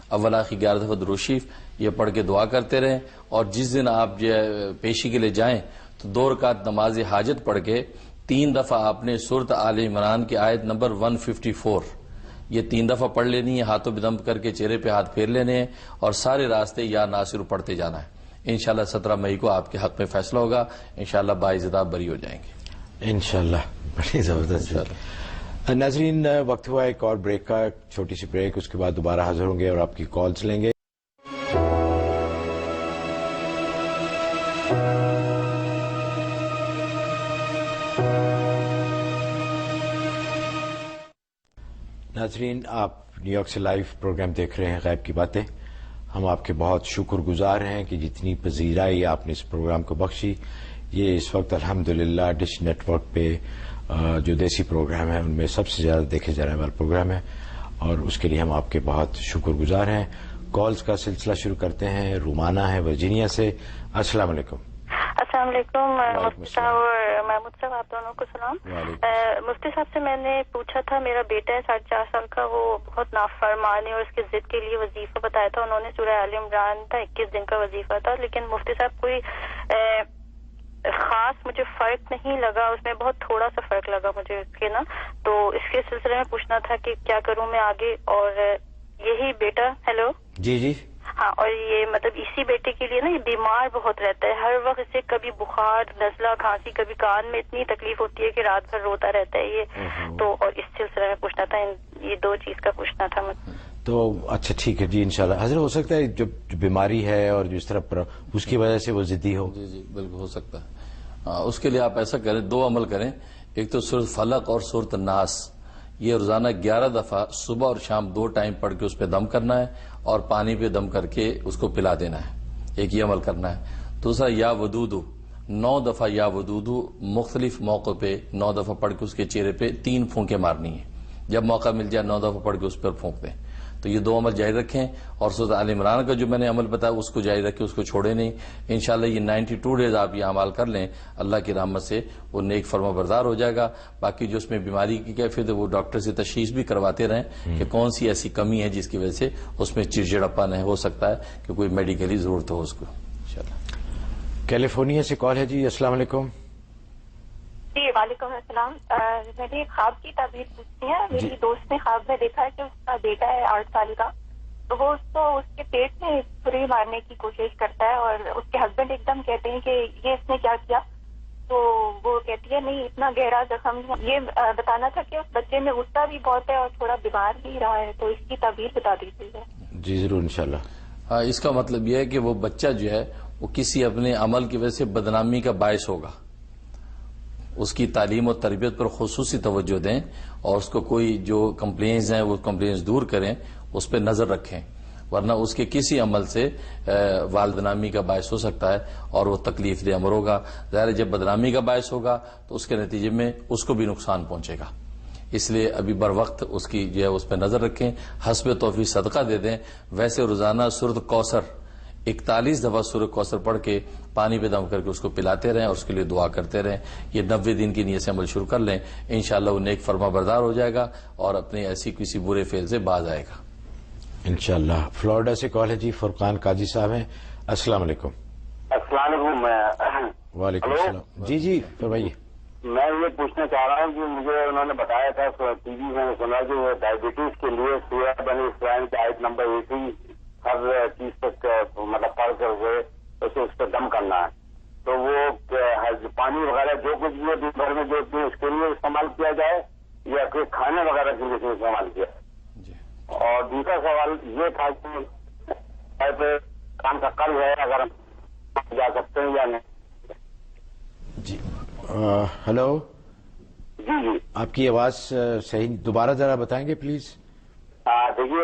اول آخر 11 دفعہ درود شریف یہ پڑھ کے دعا کرتے رہیں. اور جس دن آپ پیشی کے لیے جائیں تو 2 رکعت نماز حاجت پڑھ کے 3 دفعہ آپ نے سورۃ آل عمران کی آیت نمبر 154 یہ 3 دفعہ پڑھ لینی ہے, ہاتھوں پہ دم کر کے چہرے پہ ہاتھ پھیر لینے ہیں, اور سارے راستے یا ناصر پڑھتے جانا ہے. انشاءاللہ 17 مئی کو آپ کے حق میں فیصلہ ہوگا. انشاءاللہ باعزت آپ بری ہو جائیں گے انشاءاللہ. بڑی زبردست. ناظرین, وقت ہوا ایک اور بریک کا, چھوٹی سی بریک, اس کے بعد دوبارہ حاضر ہوں گے اور آپ کی کالز لیں گے. ناظرین, آپ نیو یارک سے لائیو پروگرام دیکھ رہے ہیں غیب کی باتیں. ہم آپ کے بہت شکر گزار ہیں کہ جتنی پذیرائی آپ نے اس پروگرام کو بخشی. یہ اس وقت الحمدللہ ڈش نیٹ ورک پہ جو دیسی پروگرام ہے ان میں سب سے زیادہ دیکھے جانے والا پروگرام ہے, اور اس کے لیے ہم آپ کے بہت شکر گزار ہیں. کالز کا سلسلہ شروع کرتے ہیں. رومانہ ہے ورجینیا سے. السلام علیکم. السلام علیکم مفتی صاحب اور محمود صاحب, آپ دونوں کو سلام. مفتی صاحب سے میں نے پوچھا تھا, میرا بیٹا ہے 4.5 سال کا, وہ بہت نافرمان ہے اور اس کے ضد کے لیے وظیفہ بتایا تھا انہوں نے. سورہ آل عمران تھا, 21 دن کا وظیفہ تھا, لیکن مفتی صاحب کوئی خاص مجھے فرق نہیں لگا اس میں, بہت تھوڑا سا فرق لگا مجھے اس کے نا. تو اس کے سلسلے میں پوچھنا تھا کہ کیا کروں میں آگے. اور یہی بیٹا, ہیلو جی جی, ہاں, اور یہ مطلب اسی بیٹے کے لیے نا یہ بیمار بہت رہتا ہے, ہر وقت اسے کبھی بخار, نزلہ, کھانسی, کبھی کان میں اتنی تکلیف ہوتی ہے کہ رات بھر روتا رہتا ہے یہ. تو اور اس سلسلے میں پوچھنا تھا, یہ 2 چیز کا پوچھنا تھا مجھے. تو اچھا ٹھیک ہے جی, انشاءاللہ. حضرت ہو سکتا ہے جو بیماری ہے اور جو اس طرح اس کی وجہ سے وہ ضدی ہو. جی جی بالکل ہو سکتا ہے. اس کے لیے آپ ایسا کریں, 2 عمل کریں. ایک تو سورۃ فلق اور سورۃ الناس, یہ روزانہ 11 دفعہ صبح اور شام 2 ٹائم پڑھ کے اس پہ دم کرنا ہے, اور پانی پہ دم کر کے اس کو پلا دینا ہے. ایک یہ عمل کرنا ہے. دوسرا یا ودودو 9 دفعہ یا ودودو مختلف موقع پہ 9 دفعہ پڑھ کے اس کے چہرے پہ 3 پھونکیں مارنی ہیں. جب موقع مل جائے 9 دفعہ پڑھ کے اس پر پھونک دیں. تو یہ 2 عمل جاری رکھیں. اور سورۃ آل عمران کا جو میں نے عمل بتایا اس کو جاری رکھیں, اس کو چھوڑے نہیں. انشاءاللہ یہ 92 ڈیز آپ یہ اعمال کر لیں, اللہ کی رحمت سے وہ نیک فرما بردار ہو جائے گا. باقی جو اس میں بیماری کی کیفیت ہے وہ ڈاکٹر سے تشخیص بھی کرواتے رہیں کہ کون سی ایسی کمی ہے جس کی وجہ سے اس میں چڑچڑاپن ہے, ہو سکتا ہے کہ کوئی میڈیکلی ضرورت ہو اس کو. انشاءاللہ. کیلیفورنیا سے کال ہے جی. السلام علیکم. جی وعلیکم السلام. میں نے خواب کی تعبیر پوچھنی ہے. میری دوست نے خواب میں دیکھا ہے کہ اس کا بیٹا ہے 8 سال کا, تو وہ اس کو اس کے پیٹ میں چھری مارنے کی کوشش کرتا ہے, اور اس کے ہسبینڈ ایک دم کہتے ہیں کہ یہ اس نے کیا کیا. تو وہ کہتی ہے نہیں اتنا گہرا زخم. یہ بتانا تھا کہ اس بچے میں غصہ بھی بہت ہے اور تھوڑا بیمار بھی رہا ہے, تو اس کی تعبیر بتا دیجیے. جی ضرور انشاءاللہ. ہاں, اس کا مطلب یہ ہے کہ وہ بچہ جو ہے وہ کسی اپنے عمل کی وجہ سے بدنامی کا باعث ہوگا. اس کی تعلیم اور تربیت پر خصوصی توجہ دیں, اور اس کو کوئی جو کمپلینز ہیں وہ کمپلینز دور کریں, اس پہ نظر رکھیں, ورنہ اس کے کسی عمل سے والدنامی کا باعث ہو سکتا ہے اور وہ تکلیف دہ امر ہوگا. ظاہر جب بدنامی کا باعث ہوگا تو اس کے نتیجے میں اس کو بھی نقصان پہنچے گا. اس لیے ابھی بر وقت اس کی جو ہے اس پہ نظر رکھیں, حسب توفیق صدقہ دے دیں. ویسے روزانہ سورۃ کوثر 41 دفعہ سورۃ کوثر پڑھ کے پانی پہ دم کر کے اس کو پلاتے رہیں اور اس کے لیے دعا کرتے رہیں. یہ 90 دن کی نیت سے عمل شروع کر لیں, انشاءاللہ وہ نیک فرما بردار ہو جائے گا اور اپنے ایسی کسی برے فعل سے باز آئے گا انشاءاللہ. فلوریڈا سے کال ہے جی. فرقان قاضی صاحب ہیں. السلام علیکم. السلام علیکم. وعلیکم السلام. جی جی فرمائیے. میں یہ پوچھنا چاہ رہا ہوں کہ مجھے انہوں نے بتایا تھا ٹی وی میں نے سنا کہ ڈائبٹیز کے لیے سورہ بنی اسرائیل کی آیت نمبر 1 ہر چیز تک مطلب پڑھ کر ہوئے اسے اس پہ دم کرنا ہے. تو وہ پانی وغیرہ جو کچھ بھی دن بھر میں جو اس کے لیے استعمال کیا جائے یا کوئی کھانے وغیرہ کے لیے استعمال کیا. اور دوسرا سوال یہ تھا کہ کام کا قرض ہے, اگر ہم جا سکتے ہیں یا نہیں. جی ہلو. جی جی آپ کی آواز صحیح دوبارہ ذرا بتائیں گے پلیز. دیکھیے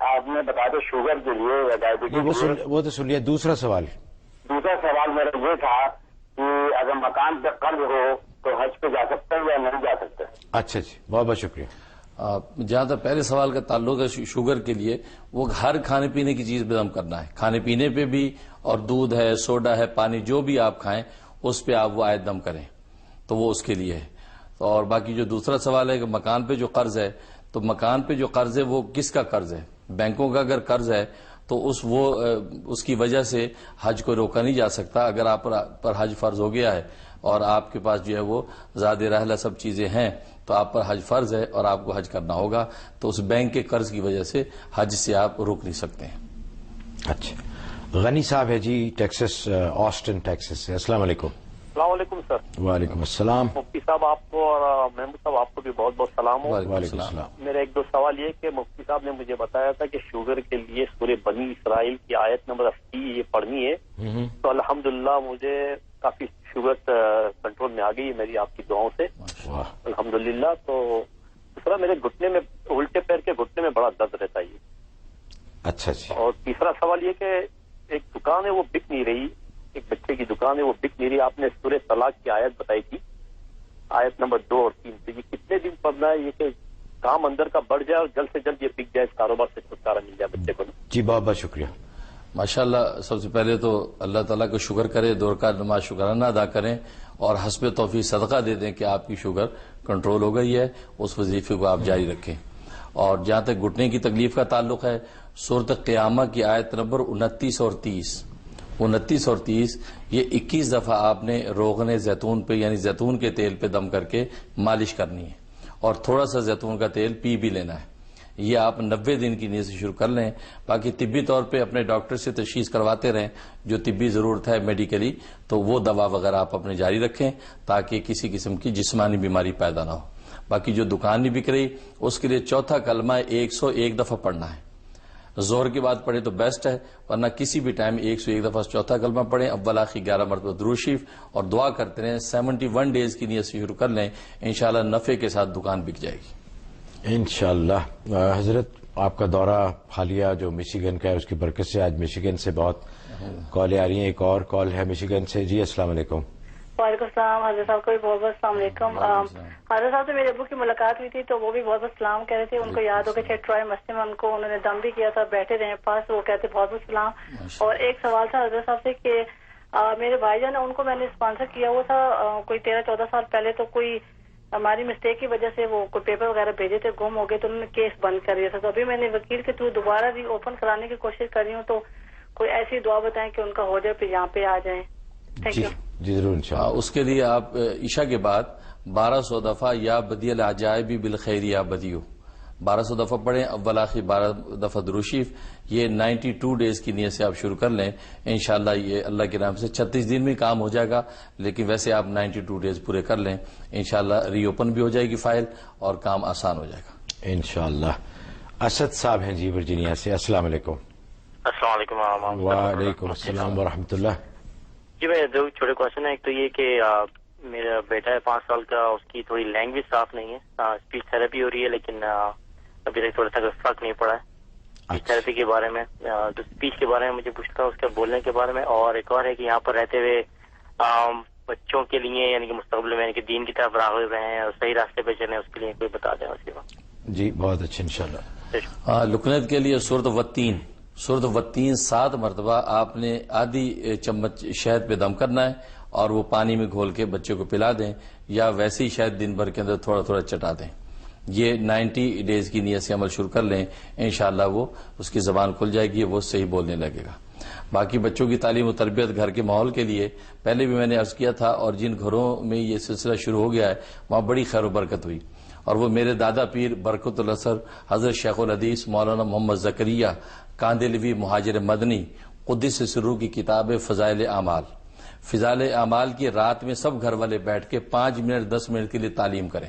آپ نے بتایا تھا شوگر کے لیے یا ڈائبٹیز وہ تو سن لیا. دوسرا سوال میرا یہ تھا کہ اگر مکان پہ قرض ہو تو حج پہ جا سکتے ہیں یا نہیں جا سکتے. اچھا جی, بہت بہت شکریہ. جہاں تک پہلے سوال کا تعلق ہے شوگر کے لیے، وہ ہر کھانے پینے کی چیز پہ دم کرنا ہے، کھانے پینے پہ بھی، اور دودھ ہے، سوڈا ہے، پانی جو بھی آپ کھائیں اس پہ آپ وہ عائد دم کریں، تو وہ اس کے لیے ہے۔ اور باقی جو دوسرا سوال ہے کہ مکان پہ جو قرض ہے، تو مکان پہ جو قرض ہے وہ کس کا قرض ہے؟ بینکوں کا اگر قرض ہے تو اس کی وجہ سے حج کو روکا نہیں جا سکتا۔ اگر آپ پر حج فرض ہو گیا ہے اور آپ کے پاس جو ہے وہ زاد رحلہ سب چیزیں ہیں تو آپ پر حج فرض ہے اور آپ کو حج کرنا ہوگا، تو اس بینک کے قرض کی وجہ سے حج سے آپ روک نہیں سکتے ہیں۔ اچھا، غنی صاحب ہے جی ٹیکسس، آسٹن ٹیکسس سے۔ السلام علیکم۔ السلام علیکم سر۔ وعلیکم السلام۔ مفتی صاحب آپ کو اور محمود صاحب آپ کو بھی بہت بہت سلام ہو۔ وعلیکم السلام۔ میرا ایک دو سوال یہ کہ مفتی صاحب نے مجھے بتایا تھا کہ شوگر کے لیے سورہ بنی اسرائیل کی آیت نمبر 80 یہ پڑھنی ہے، تو الحمدللہ مجھے کافی شوگر کنٹرول میں آ گئی میری آپ کی دعاؤں سے، الحمدللہ۔ تو دوسرا میرے گھٹنے میں، الٹے پیر کے گھٹنے میں بڑا درد رہتا ہے یہ۔ اچھا جی۔ اور تیسرا سوال یہ کہ ایک دکان ہے وہ بک نہیں رہی، ایک بچے کی دکان ہے وہ بک نہیں رہی، آپ نے سورہ طلاق کی آیت بتائی تھی، آیت نمبر 2 اور 3 سے، یہ کتنے دن پڑھنا ہے یہ کہ کام اندر کا بڑھ جائے اور جلد سے جلد یہ بک جائے، اس کاروبار سے چھٹکارا مل جائے بچے کو؟ جی بہت بہت شکریہ۔ ماشاءاللہ، سب سے پہلے تو اللہ تعالیٰ کو شکر کرے، 2 رکعت نماز شکرانہ ادا کریں اور حسب توفیق صدقہ دے دیں کہ آپ کی شوگر کنٹرول ہو گئی ہے، اس وظیفے کو آپ جاری رکھیں۔ اور جہاں تک گھٹنے کی تکلیف کا تعلق ہے، سورۃ قیامہ کی آیت نمبر 29 اور 30 یہ 21 دفعہ آپ نے روغن زیتون پہ یعنی زیتون کے تیل پہ دم کر کے مالش کرنی ہے، اور تھوڑا سا زیتون کا تیل پی بھی لینا ہے۔ یہ آپ 90 دن کی نیت سے شروع کر لیں۔ باقی طبی طور پہ اپنے ڈاکٹر سے تشخیص کرواتے رہیں، جو طبی ضرورت ہے میڈیکلی، تو وہ دوا وغیرہ آپ اپنے جاری رکھیں تاکہ کسی قسم کی جسمانی بیماری پیدا نہ ہو۔ باقی جو دکان نہیں بک رہی اس کے لیے چوتھا کلمہ 101 دفعہ پڑھنا ہے، ظہر کے بعد پڑھیں تو بیسٹ ہے، ورنہ کسی بھی ٹائم 101 دفعہ چوتھا کلمہ پڑھیں، اول آخر 11 مرتبہ درود شریف، اور دعا کرتے رہیں۔ 71 ڈیز کی نیت سے شروع کر لیں، انشاءاللہ نفع کے ساتھ دکان بک جائے گی انشاءاللہ۔ حضرت آپ کا دورہ حالیہ جو مشیگن کا ہے اس کی برکت سے آج مشیگن سے بہت کالیں آ رہی ہیں۔ ایک اور کال ہے مشیگن سے۔ جی السلام علیکم۔ وعلیکم السلام، حضرت صاحب کو بھی بہت بہت السلام علیکم۔ حضرت صاحب سے میرے ابو کی ملاقات ہوئی تھی تو وہ بھی بہت بہت سلام کہہ رہے تھے، ان کو یاد ہو کہ ٹرائی مسجد میں ان کو انہوں نے دم بھی کیا تھا، بیٹھے رہے پاس، وہ کہتے بہت بہت سلام۔ اور ایک سوال تھا حضرت صاحب سے کہ میرے بھائی جان ان کو میں نے اسپانسر کیا ہوا تھا کوئی 13-14 سال پہلے، تو کوئی ہماری مسٹیک کی وجہ سے وہ کوئی پیپر وغیرہ بھیجے تھے، گم ہو گئے، تو انہوں نے کیس بند کر دیا تھا، تو ابھی میں نے وکیل کے تھرو دوبارہ ری اوپن کرانے کی کوشش کر رہی ہوں، تو کوئی ایسی دعا بتائیں کہ ان کا ہو جائے پھر یہاں پہ آ جائیں۔ Thank you. جی ضرور انشاءاللہ۔ اس کے لیے آپ عشاء کے بعد 1200 دفعہ یا بدی العجائب بالخیر یا بدیو 1200 دفعہ پڑھیں، اول آخر 12 دفعہ درود شریف۔ یہ 92 ڈیز کی نیت سے آپ شروع کر لیں، انشاءاللہ یہ اللہ کے نام سے 36 دن میں کام ہو جائے گا، لیکن ویسے آپ 92 ڈیز پورے کر لیں، انشاءاللہ ری اوپن بھی ہو جائے گی فائل اور کام آسان ہو جائے گا انشاءاللہ۔ اسد صاحب ہیں جی ورجینیا سے۔ السلام علیکم۔ السلام علیکم۔ وعلیکم السلام ورحمۃ اللہ۔ جی میرے 2 چھوٹے کوشچن ہیں۔ ایک تو یہ کہ میرا بیٹا ہے 5 سال کا، اس کی تھوڑی لینگویج صاف نہیں ہے، اسپیچ تھراپی ہو رہی ہے لیکن ابھی تک تھوڑا سا فرق نہیں پڑا ہے اسپیچ تھراپی کے بارے میں۔ تو اسپیچ کے بارے میں مجھے پوچھتا تھا، اس کے بولنے کے بارے میں۔ اور ایک اور ہے کہ یہاں پر رہتے ہوئے بچوں کے لیے یعنی کہ مستقبل میں یعنی کہ دین کی طرف راغب رہیں اور صحیح راستے پہ چلیں، اس کے لیے کوئی بتا دیں اس کے بعد۔ جی بہت اچھا انشاءاللہ۔ لکنت کے لیے سورۃ والتین 7 مرتبہ آپ نے آدھی چمچ شہد پہ دم کرنا ہے اور وہ پانی میں گھول کے بچے کو پلا دیں، یا ویسے ہی شہد دن بھر کے اندر تھوڑا تھوڑا چٹا دیں۔ یہ 90 ڈیز کی نیت سے عمل شروع کر لیں، انشاءاللہ وہ اس کی زبان کھل جائے گی، وہ صحیح بولنے لگے گا۔ باقی بچوں کی تعلیم و تربیت گھر کے ماحول کے لیے پہلے بھی میں نے عرض کیا تھا، اور جن گھروں میں یہ سلسلہ شروع ہو گیا ہے وہاں بڑی خیر و برکت ہوئی، اور وہ میرے دادا پیر برکت الاثر حضرت شیخ الحدیث مولانا محمد زکریہ کاندلوی مہاجر مدنی قدس سرور کی کتاب فضائل اعمال کی رات میں سب گھر والے بیٹھ کے 5 منٹ 10 منٹ کے لیے تعلیم کریں،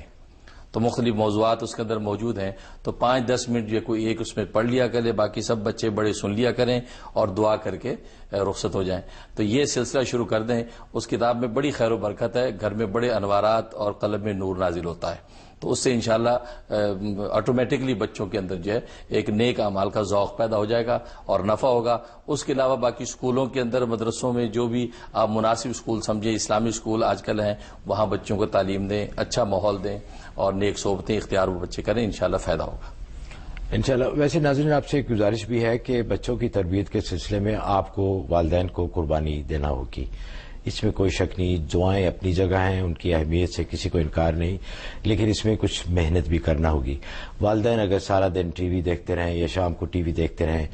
تو مختلف موضوعات اس کے اندر موجود ہیں، تو 5-10 منٹ جو کوئی ایک اس میں پڑھ لیا کرے، باقی سب بچے بڑے سن لیا کریں اور دعا کر کے رخصت ہو جائیں۔ تو یہ سلسلہ شروع کر دیں، اس کتاب میں بڑی خیر و برکت ہے، گھر میں بڑے انوارات اور قلب میں نور نازل ہوتا ہے۔ تو اس سے انشاءاللہ آٹومیٹکلی بچوں کے اندر جو ہے ایک نیک اعمال کا ذوق پیدا ہو جائے گا اور نفع ہوگا. اس کے علاوہ باقی اسکولوں کے اندر مدرسوں میں جو بھی آپ مناسب اسکول سمجھیں، اسلامی اسکول آج کل ہیں، وہاں بچوں کو تعلیم دیں، اچھا ماحول دیں اور نیک صحبتیں اختیار وہ بچے کریں، انشاءاللہ فائدہ ہوگا انشاءاللہ. ویسے ناظرین آپ سے ایک گزارش بھی ہے کہ بچوں کی تربیت کے سلسلے میں آپ کو والدین کو قربانی دینا ہوگی، اس میں کوئی شک نہیں. دعائیں اپنی جگہ ہیں، ان کی اہمیت سے کسی کو انکار نہیں، لیکن اس میں کچھ محنت بھی کرنا ہوگی. والدین اگر سارا دن ٹی وی دیکھتے رہیں یا شام کو ٹی وی دیکھتے رہیں،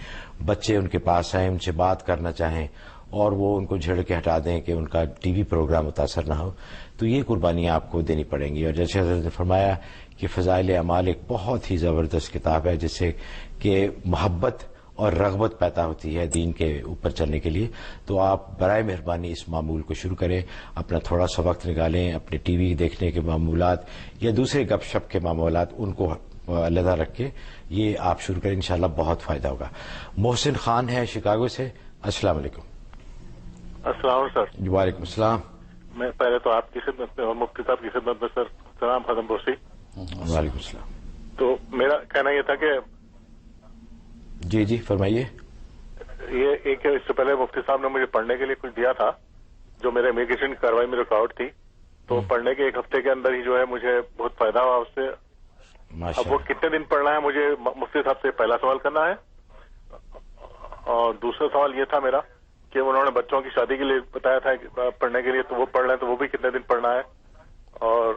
بچے ان کے پاس آئیں، ان سے بات کرنا چاہیں اور وہ ان کو جھڑ کے ہٹا دیں کہ ان کا ٹی وی پروگرام متاثر نہ ہو، تو یہ قربانیاں آپ کو دینی پڑیں گی. اور جیسے حضرت نے فرمایا کہ فضائل اعمال ایک بہت ہی زبردست کتاب ہے جس سے کہ محبت اور رغبت پیدا ہوتی ہے دین کے اوپر چلنے کے لیے. تو آپ برائے مہربانی اس معمول کو شروع کریں، اپنا تھوڑا سا وقت نکالیں، اپنے ٹی وی دیکھنے کے معمولات یا دوسرے گپ شپ کے معمولات ان کو علیحدہ رکھ کے یہ آپ شروع کریں، انشاءاللہ بہت فائدہ ہوگا. محسن خان ہے شکاگو سے. السلام علیکم. السلام علیکم سر. وعلیکم السلام. میں پہلے تو آپ کی خدمت میں اور مفتی صاحب کی خدمت میں سر سلام ختم پرسی. وعلیکم السلام. تو میرا کہنا یہ تھا کہ جی فرمائیے. یہ ایک اس سے پہلے مفتی صاحب نے مجھے پڑھنے کے لیے کچھ دیا تھا جو میرے امیگریشن کی کاروائی میں رکاوٹ تھی، تو پڑھنے کے ایک ہفتے کے اندر ہی جو ہے مجھے بہت فائدہ ہوا اس سے. اب وہ کتنے دن پڑھنا ہے مجھے مفتی صاحب سے پہلا سوال کرنا ہے. اور دوسرا سوال یہ تھا میرا کہ انہوں نے بچوں کی شادی کے لیے بتایا تھا پڑھنے کے لیے، تو وہ پڑھ لیں تو وہ بھی کتنے دن پڑھنا ہے. اور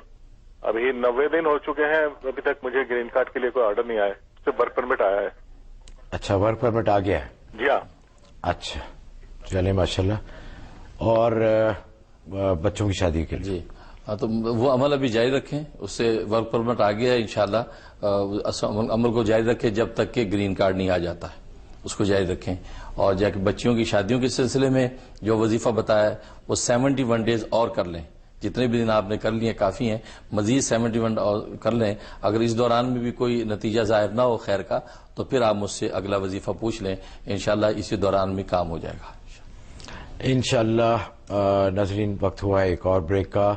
ابھی 90 دن ہو چکے ہیں، ابھی تک مجھے گرین کارڈ کے لیے کوئی آرڈر نہیں آیا، صرف ورک پرمٹ آیا ہے. اچھا ورک پرمٹ آ گیا ہے؟ جی ہاں. اچھا چلیں ماشاءاللہ. اور بچوں کی شادی کے لیے جی ہاں، تو وہ عمل ابھی جاری رکھیں. اس سے ورک پرمٹ آ گیا ہے، انشاءاللہ عمل کو جاری رکھیں جب تک کہ گرین کارڈ نہیں آ جاتا ہے، اس کو جاری رکھیں. اور جا کے بچیوں کی شادیوں کے سلسلے میں جو وظیفہ بتایا ہے وہ 71 ڈیز اور کر لیں. جتنے بھی دن آپ نے کر لیے کافی ہیں، مزید 71 اور کر لیں. اگر اس دوران میں بھی کوئی نتیجہ ظاہر نہ ہو خیر کا تو پھر آپ مجھ سے اگلا وظیفہ پوچھ لیں، انشاءاللہ اسی دوران میں کام ہو جائے گا انشاءاللہ. ناظرین وقت ہوا ہے ایک اور بریک کا.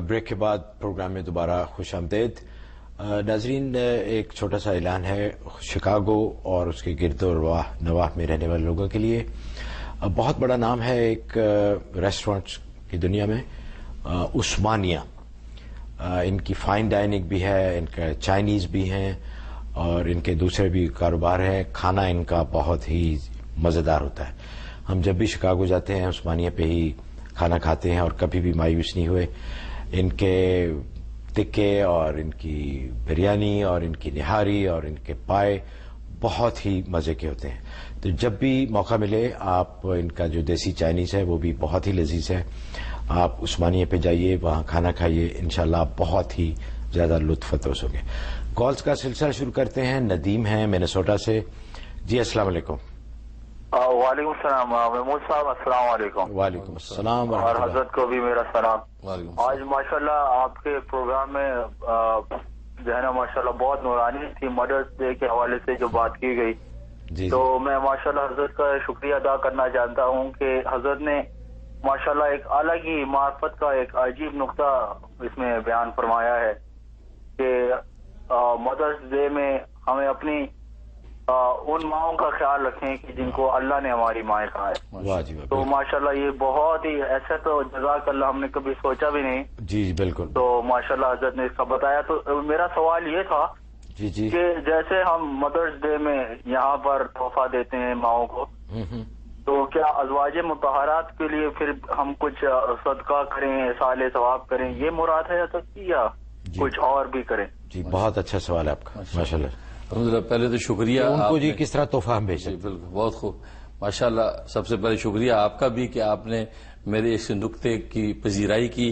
بریک کے بعد پروگرام میں دوبارہ خوش آمدید. ناظرین ایک چھوٹا سا اعلان ہے شکاگو اور اس کے گرد و نواح میں رہنے والے لوگوں کے لیے. بہت بڑا نام ہے ایک ریسٹورینٹ کی دنیا میں، عثمانیہ. ان کی فائن ڈائننگ بھی ہے، ان کا چائنیز بھی ہیں اور ان کے دوسرے بھی کاروبار ہیں. کھانا ان کا بہت ہی مزیدار ہوتا ہے. ہم جب بھی شکاگو جاتے ہیں عثمانیہ پہ ہی کھانا کھاتے ہیں اور کبھی بھی مایوس نہیں ہوئے. ان کے ٹکے اور ان کی بریانی اور ان کی نہاری اور ان کے پائے بہت ہی مزے کے ہوتے ہیں. تو جب بھی موقع ملے آپ ان کا جو دیسی چائنیز ہے وہ بھی بہت ہی لذیذ ہے. آپ عثمانیہ پہ جائیے، وہاں کھانا کھائیے، انشاءاللہ آپ بہت ہی زیادہ لطف اندوز ہوں گے. کالز کا سلسلہ شروع کرتے ہیں. ندیم ہیں مینیسوٹا سے. جی السلام علیکم. وعلیکم السلام محمود صاحب. السلام علیکم. وعلیکم السلام. اور حضرت کو بھی میرا سلام. آج ماشاءاللہ آپ کے پروگرام میں جو ہے نا ماشاءاللہ بہت نورانی تھی. مدرس ڈے کے حوالے سے جو بات کی گئی جی تو میں ماشاءاللہ حضرت کا شکریہ ادا کرنا چاہتا ہوں کہ حضرت نے ماشاءاللہ ایک الگ ہی معرفت کا ایک عجیب نقطہ اس میں بیان فرمایا ہے کہ مدرس ڈے میں ہمیں اپنی ان ماؤں کا خیال رکھیں کہ جن کو اللہ نے ہماری مائیں کہا ہے. تو ماشاءاللہ یہ بہت ہی ایسا تو جزاک اللہ ہم نے کبھی سوچا بھی نہیں. جی بالکل. تو ماشاءاللہ حضرت نے اس کا بتایا. تو میرا سوال یہ تھا جی کہ جیسے ہم مدرس ڈے میں یہاں پر تحفہ دیتے ہیں ماؤں کو، تو کیا ازواج مطہرات کے لیے پھر ہم کچھ صدقہ کریں، اصالِ ثواب کریں، یہ مراد ہے یا کچھ اور بھی کریں؟ جی بہت اچھا سوال ہے آپ کا ماشاءاللہ. پہلے تو شکریہ ان کو جی کس طرح تحفہ ہم بھیجیں. بالکل بہت خوب ماشاءاللہ. سب سے پہلے شکریہ آپ کا بھی کہ آپ نے میرے اس نقطے کی پذیرائی کی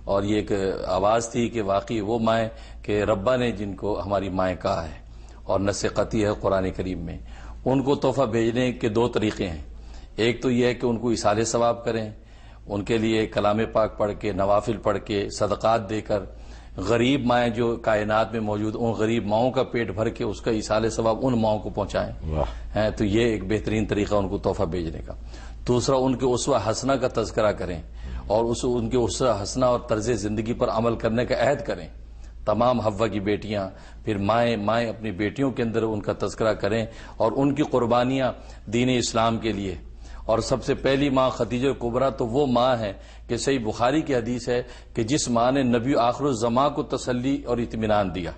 اور یہ ایک آواز تھی کہ واقعی وہ مائیں کہ ربا نے جن کو ہماری مائیں کہا ہے اور نص قطعی ہے قرآن کریم میں. ان کو تحفہ بھیجنے کے دو طریقے ہیں. ایک تو یہ ہے کہ ان کو ایصال ثواب کریں، ان کے لیے کلام پاک پڑھ کے، نوافل پڑھ کے، صدقات دے کر غریب مائیں جو کائنات میں موجود ان غریب ماؤں کا پیٹ بھر کے اس کا ایصال ثواب ان ماؤں کو پہنچائیں. تو یہ ایک بہترین طریقہ ان کو تحفہ بھیجنے کا. دوسرا ان کے اسوہ حسنہ کا تذکرہ کریں اور ان کے اسوہ حسنہ اور طرز زندگی پر عمل کرنے کا عہد کریں. تمام حوا کی بیٹیاں پھر مائیں اپنی بیٹیوں کے اندر ان کا تذکرہ کریں اور ان کی قربانیاں دین اسلام کے لیے. اور سب سے پہلی ماں خدیجہ کبریٰ تو وہ ماں ہے کہ صحیح بخاری کی حدیث ہے کہ جس ماں نے نبی آخر الزماں کو تسلی اور اطمینان دیا.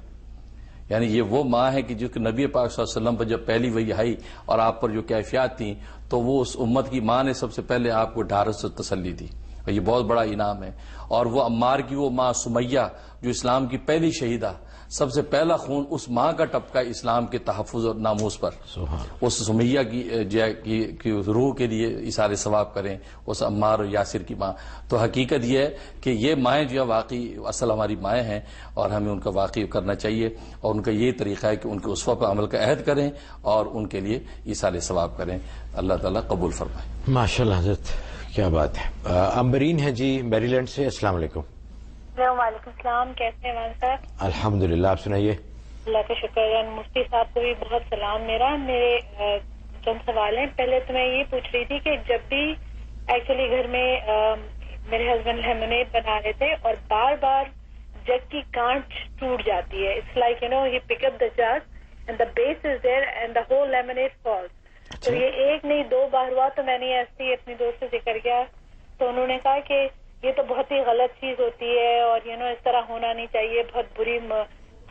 یعنی یہ وہ ماں ہے کہ جو کہ نبی پاک صلی اللہ علیہ وسلم پر جب پہلی وحی آئی اور آپ پر جو کیفیات تھیں تو وہ اس امت کی ماں نے سب سے پہلے آپ کو ڈھارس سے تسلی دی. اور یہ بہت بڑا انعام ہے. اور وہ عمار کی وہ ماں سمیہ جو اسلام کی پہلی شہیدہ, سب سے پہلا خون اس ماں کا ٹپکا اسلام کے تحفظ اور ناموس پر. اس سمیہ کی روح کے لیے ایثار ثواب کریں, اس عمار اور یاسر کی ماں. تو حقیقت یہ ہے کہ یہ مائیں جو ہے واقعی اصل ہماری مائیں ہیں اور ہمیں ان کا واقعی کرنا چاہیے اور ان کا یہ طریقہ ہے کہ ان کے اسوہ پر عمل کا عہد کریں اور ان کے لیے ایثار ثواب کریں. اللہ تعالیٰ قبول فرمائے. ماشاءاللہ حضرت, کیا بات ہے. امبرین ہے جی میری لینڈ سے. السلام علیکم. وعلیکم السلام. کیسے ہیں مان صاحب؟ الحمدللہ, آپ سنائیے. اللہ کا شکر ہے. مفتی صاحب کو بھی بہت سلام. میرے چند سوال ہیں. پہلے تو میں یہ پوچھ رہی تھی کہ جب بھی ایکچولی گھر میں میرے ہسبینڈ لیمونیڈ بنا رہے تھے اور بار بار جگ کی کانچ ٹوٹ جاتی ہے. It's like he pick up the jug and the base is there and the whole lemonade falls. تو یہ ایک نہیں 2 بار ہوا. تو میں نے ایسی اپنی دوست سے ذکر کیا تو انہوں نے کہا کہ یہ تو بہت ہی غلط چیز ہوتی ہے اور اس طرح ہونا نہیں چاہیے, بہت بری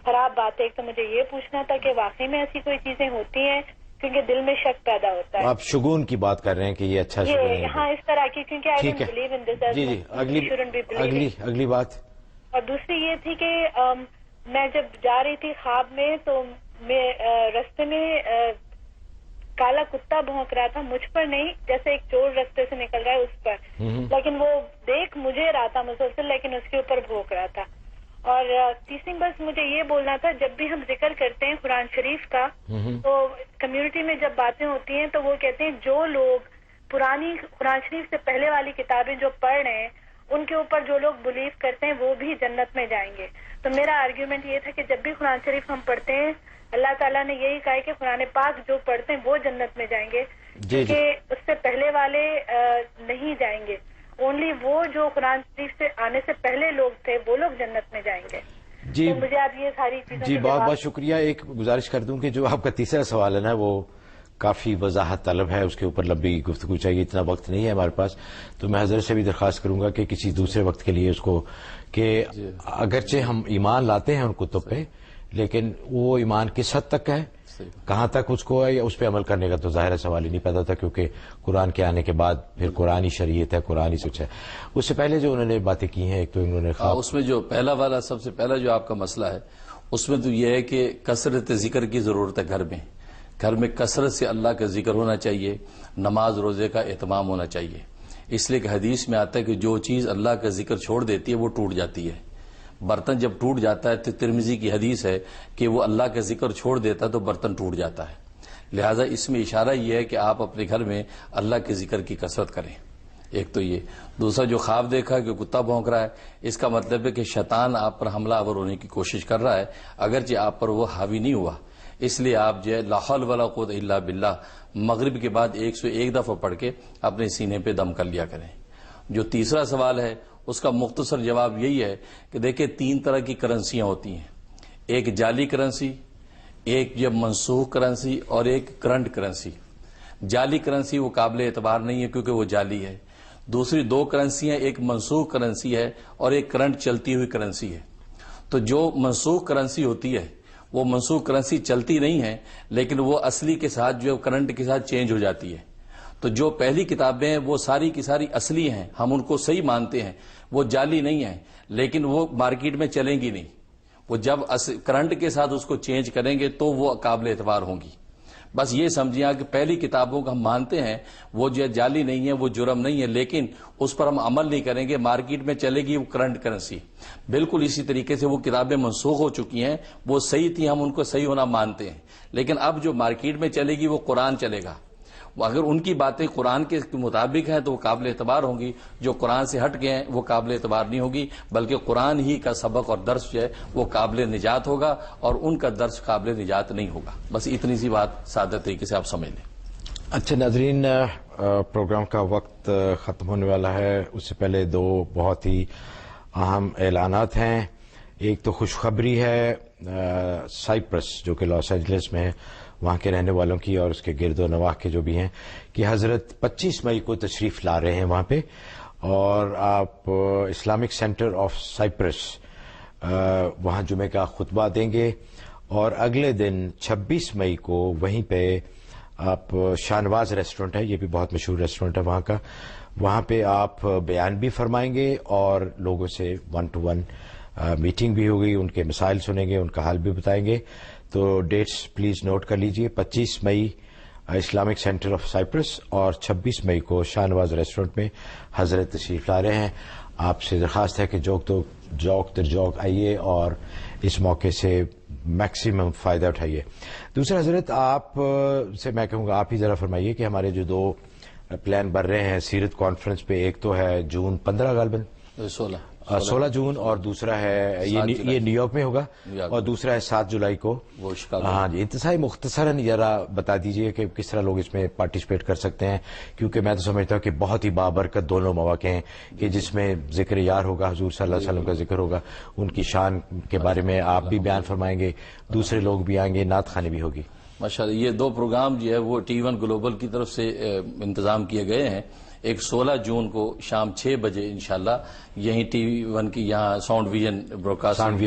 خراب بات ہے. تو مجھے یہ پوچھنا تھا کہ واقعی میں ایسی کوئی چیزیں ہوتی ہیں کیونکہ دل میں شک پیدا ہوتا ہے. آپ شگون کی بات کر رہے ہیں کہ یہ اچھا شگون ہے. ہاں اس طرح کی, کیونکہ I don't believe in this. جی اگلی بات. اور دوسری یہ تھی کہ میں جب جا رہی تھی خواب میں تو میں رستے میں کالا کتا بھونک رہا تھا, مجھ پر نہیں, جیسے ایک چور رستے سے نکل رہا ہے اس پر, لیکن وہ دیکھ مجھے رہا تھا مسلسل لیکن اس کے اوپر بھونک رہا تھا. اور تیسری بس مجھے یہ بولنا تھا, جب بھی ہم ذکر کرتے ہیں قرآن شریف کا تو کمیونٹی میں جب باتیں ہوتی ہیں تو وہ کہتے ہیں جو لوگ پرانی قرآن شریف سے پہلے والی کتابیں جو پڑھ رہے ہیں ان کے اوپر جو لوگ بلیو کرتے ہیں وہ بھی جنت میں جائیں گے. تو میرا آرگیومنٹ یہ تھا کہ جب بھی قرآن شریف ہم پڑھتے ہیں اللہ تعالیٰ نے یہی کہا کہ قرآن پاک جو پڑھتے ہیں وہ جنت میں جائیں گے, کیونکہ اس سے پہلے والے نہیں جائیں گے. اونلی وہ جو قرآن شریف سے آنے سے پہلے لوگ تھے وہ لوگ جنت میں جائیں گے. جی تو مجھے آپ یہ ساری چیزیں. جی بہت بہت شکریہ. ایک گزارش کر دوں کہ جو آپ کا تیسرا سوال ہے نا وہ کافی وضاحت طلب ہے, اس کے اوپر لمبی گفتگو چاہیے, اتنا وقت نہیں ہے ہمارے پاس. تو میں حضرت سے بھی درخواست کروں گا کہ کسی دوسرے وقت کے لیے اس کو, کہ اگرچہ ہم ایمان لاتے ہیں ان کتب پہ لیکن وہ ایمان کس حد تک ہے, کہاں تک اس کو ہے, یا اس پہ عمل کرنے کا تو ظاہر سوال ہی نہیں پیدا تھا, کیونکہ قرآن کے آنے کے بعد پھر قرآنی شریعت ہے, قرآنی سچ ہے. اس سے پہلے جو انہوں نے باتیں کی ہیں, ایک تو انہوں نے اس میں جو پہلا والا سب سے پہلا جو آپ کا مسئلہ ہے اس میں تو یہ ہے کہ کثرت ذکر کی ضرورت ہے. گھر میں کثرت سے اللہ کا ذکر ہونا چاہیے, نماز روزے کا اہتمام ہونا چاہیے. اس لیے کہ حدیث میں آتا ہے کہ جو چیز اللہ کا ذکر چھوڑ دیتی ہے وہ ٹوٹ جاتی ہے. برتن جب ٹوٹ جاتا ہے تو ترمذی کی حدیث ہے کہ وہ اللہ کا ذکر چھوڑ دیتا ہے تو برتن ٹوٹ جاتا ہے. لہٰذا اس میں اشارہ یہ ہے کہ آپ اپنے گھر میں اللہ کے ذکر کی کثرت کریں. ایک تو یہ. دوسرا جو خواب دیکھا کہ کتا بھونک رہا ہے, اس کا مطلب ہے کہ شیطان آپ پر حملہ آور ہونے کی کوشش کر رہا ہے, اگرچہ آپ پر وہ حاوی نہیں ہوا. اس لیے آپ جو ہے لا حول ولا قوت الا باللہ مغرب کے بعد 101 دفعہ پڑھ کے اپنے سینے پہ دم کر لیا کریں. جو تیسرا سوال ہے اس کا مختصر جواب یہی ہے کہ دیکھیں 3 طرح کی کرنسیاں ہوتی ہیں. ایک جعلی کرنسی, ایک جب منسوخ کرنسی اور ایک کرنٹ کرنسی. جعلی کرنسی وہ قابل اعتبار نہیں ہے کیونکہ وہ جعلی ہے. دوسری 2 کرنسیاں, ایک منسوخ کرنسی ہے اور ایک کرنٹ چلتی ہوئی کرنسی ہے. تو جو منسوخ کرنسی ہوتی ہے وہ منسوخ کرنسی چلتی نہیں ہے لیکن وہ اصلی کے ساتھ جو کرنٹ کے ساتھ چینج ہو جاتی ہے. تو جو پہلی کتابیں ہیں وہ ساری کی ساری اصلی ہیں, ہم ان کو صحیح مانتے ہیں, وہ جعلی نہیں ہیں, لیکن وہ مارکیٹ میں چلیں گی نہیں. وہ جب کرنٹ کے ساتھ اس کو چینج کریں گے تو وہ قابل اعتبار ہوں گی. بس یہ سمجھیے کہ پہلی کتابوں کو ہم مانتے ہیں وہ جو جعلی نہیں ہے, وہ جرم نہیں ہے, لیکن اس پر ہم عمل نہیں کریں گے, مارکیٹ میں چلے گی وہ کرنٹ کرنسی. بالکل اسی طریقے سے وہ کتابیں منسوخ ہو چکی ہیں, وہ صحیح تھی, ہم ان کو صحیح ہونا مانتے ہیں, لیکن اب جو مارکیٹ میں چلے گی وہ قرآن چلے گا. اگر ان کی باتیں قرآن کے مطابق ہیں تو وہ قابل اعتبار ہوں گی، جو قرآن سے ہٹ گئے ہیں وہ قابل اعتبار نہیں ہوگی، بلکہ قرآن ہی کا سبق اور درس جو ہے وہ قابل نجات ہوگا اور ان کا درس قابل نجات نہیں ہوگا. بس اتنی سی بات سادہ طریقے سے آپ سمجھ لیں. اچھا ناظرین، پروگرام کا وقت ختم ہونے والا ہے. اس سے پہلے دو بہت ہی اہم اعلانات ہیں. ایک تو خوشخبری ہے سائپرس جو کہ لاس اینجلس میں ہے، وہاں کے رہنے والوں کی اور اس کے گرد و نواح کے جو بھی ہیں، کہ حضرت 25 مئی کو تشریف لا رہے ہیں وہاں پہ، اور آپ اسلامک سینٹر آف سائپرس وہاں جمعے کا خطبہ دیں گے. اور اگلے دن 26 مئی کو وہیں پہ آپ شاہنواز ریسٹورنٹ ہے، یہ بھی بہت مشہور ریسٹورنٹ ہے وہاں کا، وہاں پہ آپ بیان بھی فرمائیں گے اور لوگوں سے 1 to 1 میٹنگ بھی ہوگی، ان کے مسائل سنیں گے، ان کا حل بھی بتائیں گے. تو ڈیٹس پلیز نوٹ کر لیجئے. 25 مئی اسلامک سینٹر آف سائپرس اور 26 مئی کو شاہنواز ریسٹورنٹ میں حضرت تشریف لا رہے ہیں. آپ سے درخواست ہے کہ جوک در جوک آئیے اور اس موقع سے میکسیمم فائدہ اٹھائیے. دوسرا حضرت آپ سے میں کہوں گا آپ ہی ذرا فرمائیے کہ ہمارے جو دو پلان بن رہے ہیں سیرت کانفرنس پہ، ایک تو ہے جون 15 غالباً 16 جون، اور دوسرا ہے یہ نیو یارک میں ہوگا، اور دوسرا ہے 7 جولائی کو وہ شکاگو. ہاں جی، انتہائی مختصراً ذرا بتا دیجئے کہ کس طرح لوگ اس میں پارٹیسپیٹ کر سکتے ہیں، کیونکہ میں تو سمجھتا ہوں کہ بہت ہی بابرکت دونوں مواقع ہیں کہ جس میں ذکر یار ہوگا، حضور صلی اللہ علیہ وسلم کا ذکر ہوگا، ان کی شان کے بارے میں آپ بھی بیان فرمائیں گے، دوسرے لوگ بھی آئیں گے، نعت خوانی بھی ہوگی. ماشاءاللہ یہ دو پروگرام جو ہے وہ T1 گلوبل کی طرف سے انتظام کیے گئے ہیں. ایک 16 جون کو شام 6 بجے انشاءاللہ یہیں T1 کی یہاں ساؤنڈ ویژن براڈکاسٹنگ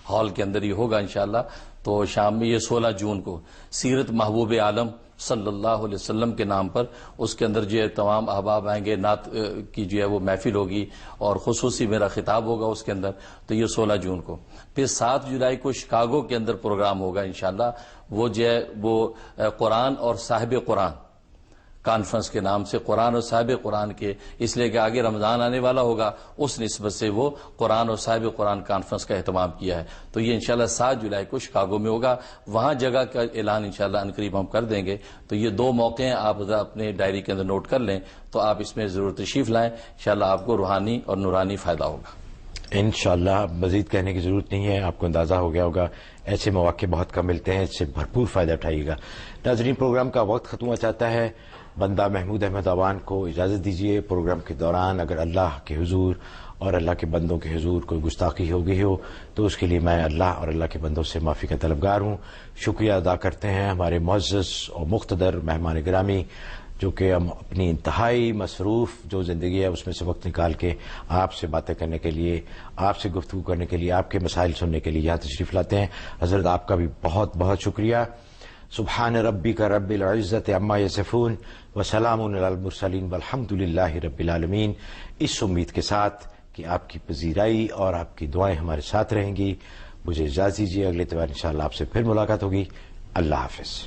ہال کے اندر ہی ہوگا انشاءاللہ. تو شام میں یہ 16 جون کو سیرت محبوب عالم صلی اللہ علیہ وسلم کے نام پر اس کے اندر جو ہے تمام احباب آئیں گے، نعت کی جو ہے وہ محفل ہوگی اور خصوصی میرا خطاب ہوگا اس کے اندر. تو یہ 16 جون کو. پھر 7 جولائی کو شکاگو کے اندر پروگرام ہوگا انشاءاللہ. وہ جو ہے وہ قرآن اور صاحب قرآن کانفرنس کے نام سے، قرآن اور صاحب قرآن کے، اس لیے کہ آگے رمضان آنے والا ہوگا، اس نسبت سے وہ قرآن اور صاحب قرآن کانفرنس کا اہتمام کیا ہے. تو یہ انشاءاللہ 7 جولائی کو شکاگو میں ہوگا. وہاں جگہ کا اعلان انشاءاللہ عنقریب ہم کر دیں گے. تو یہ دو موقع ہیں، آپ اپنے ڈائری کے اندر نوٹ کر لیں، تو آپ اس میں ضرور تشریف لائیں. انشاءاللہ آپ کو روحانی اور نورانی فائدہ ہوگا. انشاءاللہ مزید کہنے کی ضرورت نہیں ہے، آپ کو اندازہ ہو گیا ہوگا ایسے مواقع بہت کم ملتے ہیں، اس سے بھرپور فائدہ اٹھائیے گا. ناظرین، پروگرام کا وقت ختم ہو چاہتا ہے. بندہ محمود احمد آوان کو اجازت دیجیے. پروگرام کے دوران اگر اللہ کے حضور اور اللہ کے بندوں کے حضور کوئی گستاخی ہو گئی ہو تو اس کے لیے میں اللہ اور اللہ کے بندوں سے معافی کا طلبگار ہوں. شکریہ ادا کرتے ہیں ہمارے معزز اور مقتدر مہمان گرامی، جو کہ ہم اپنی انتہائی مصروف جو زندگی ہے اس میں سے وقت نکال کے آپ سے باتیں کرنے کے لیے، آپ سے گفتگو کرنے کے لیے، آپ کے مسائل سننے کے لیے یہاں تشریف لاتے ہیں. حضرت آپ کا بھی بہت بہت شکریہ. سبحان ربک رب العزت عما یصفون وسلام علی المرسلین والحمد للہ رب العالمین. اس امید کے ساتھ کہ آپ کی پذیرائی اور آپ کی دعائیں ہمارے ساتھ رہیں گی، مجھے اجازت دیجیے. اگلے اتوار انشاءاللہ آپ سے پھر ملاقات ہوگی. اللہ حافظ.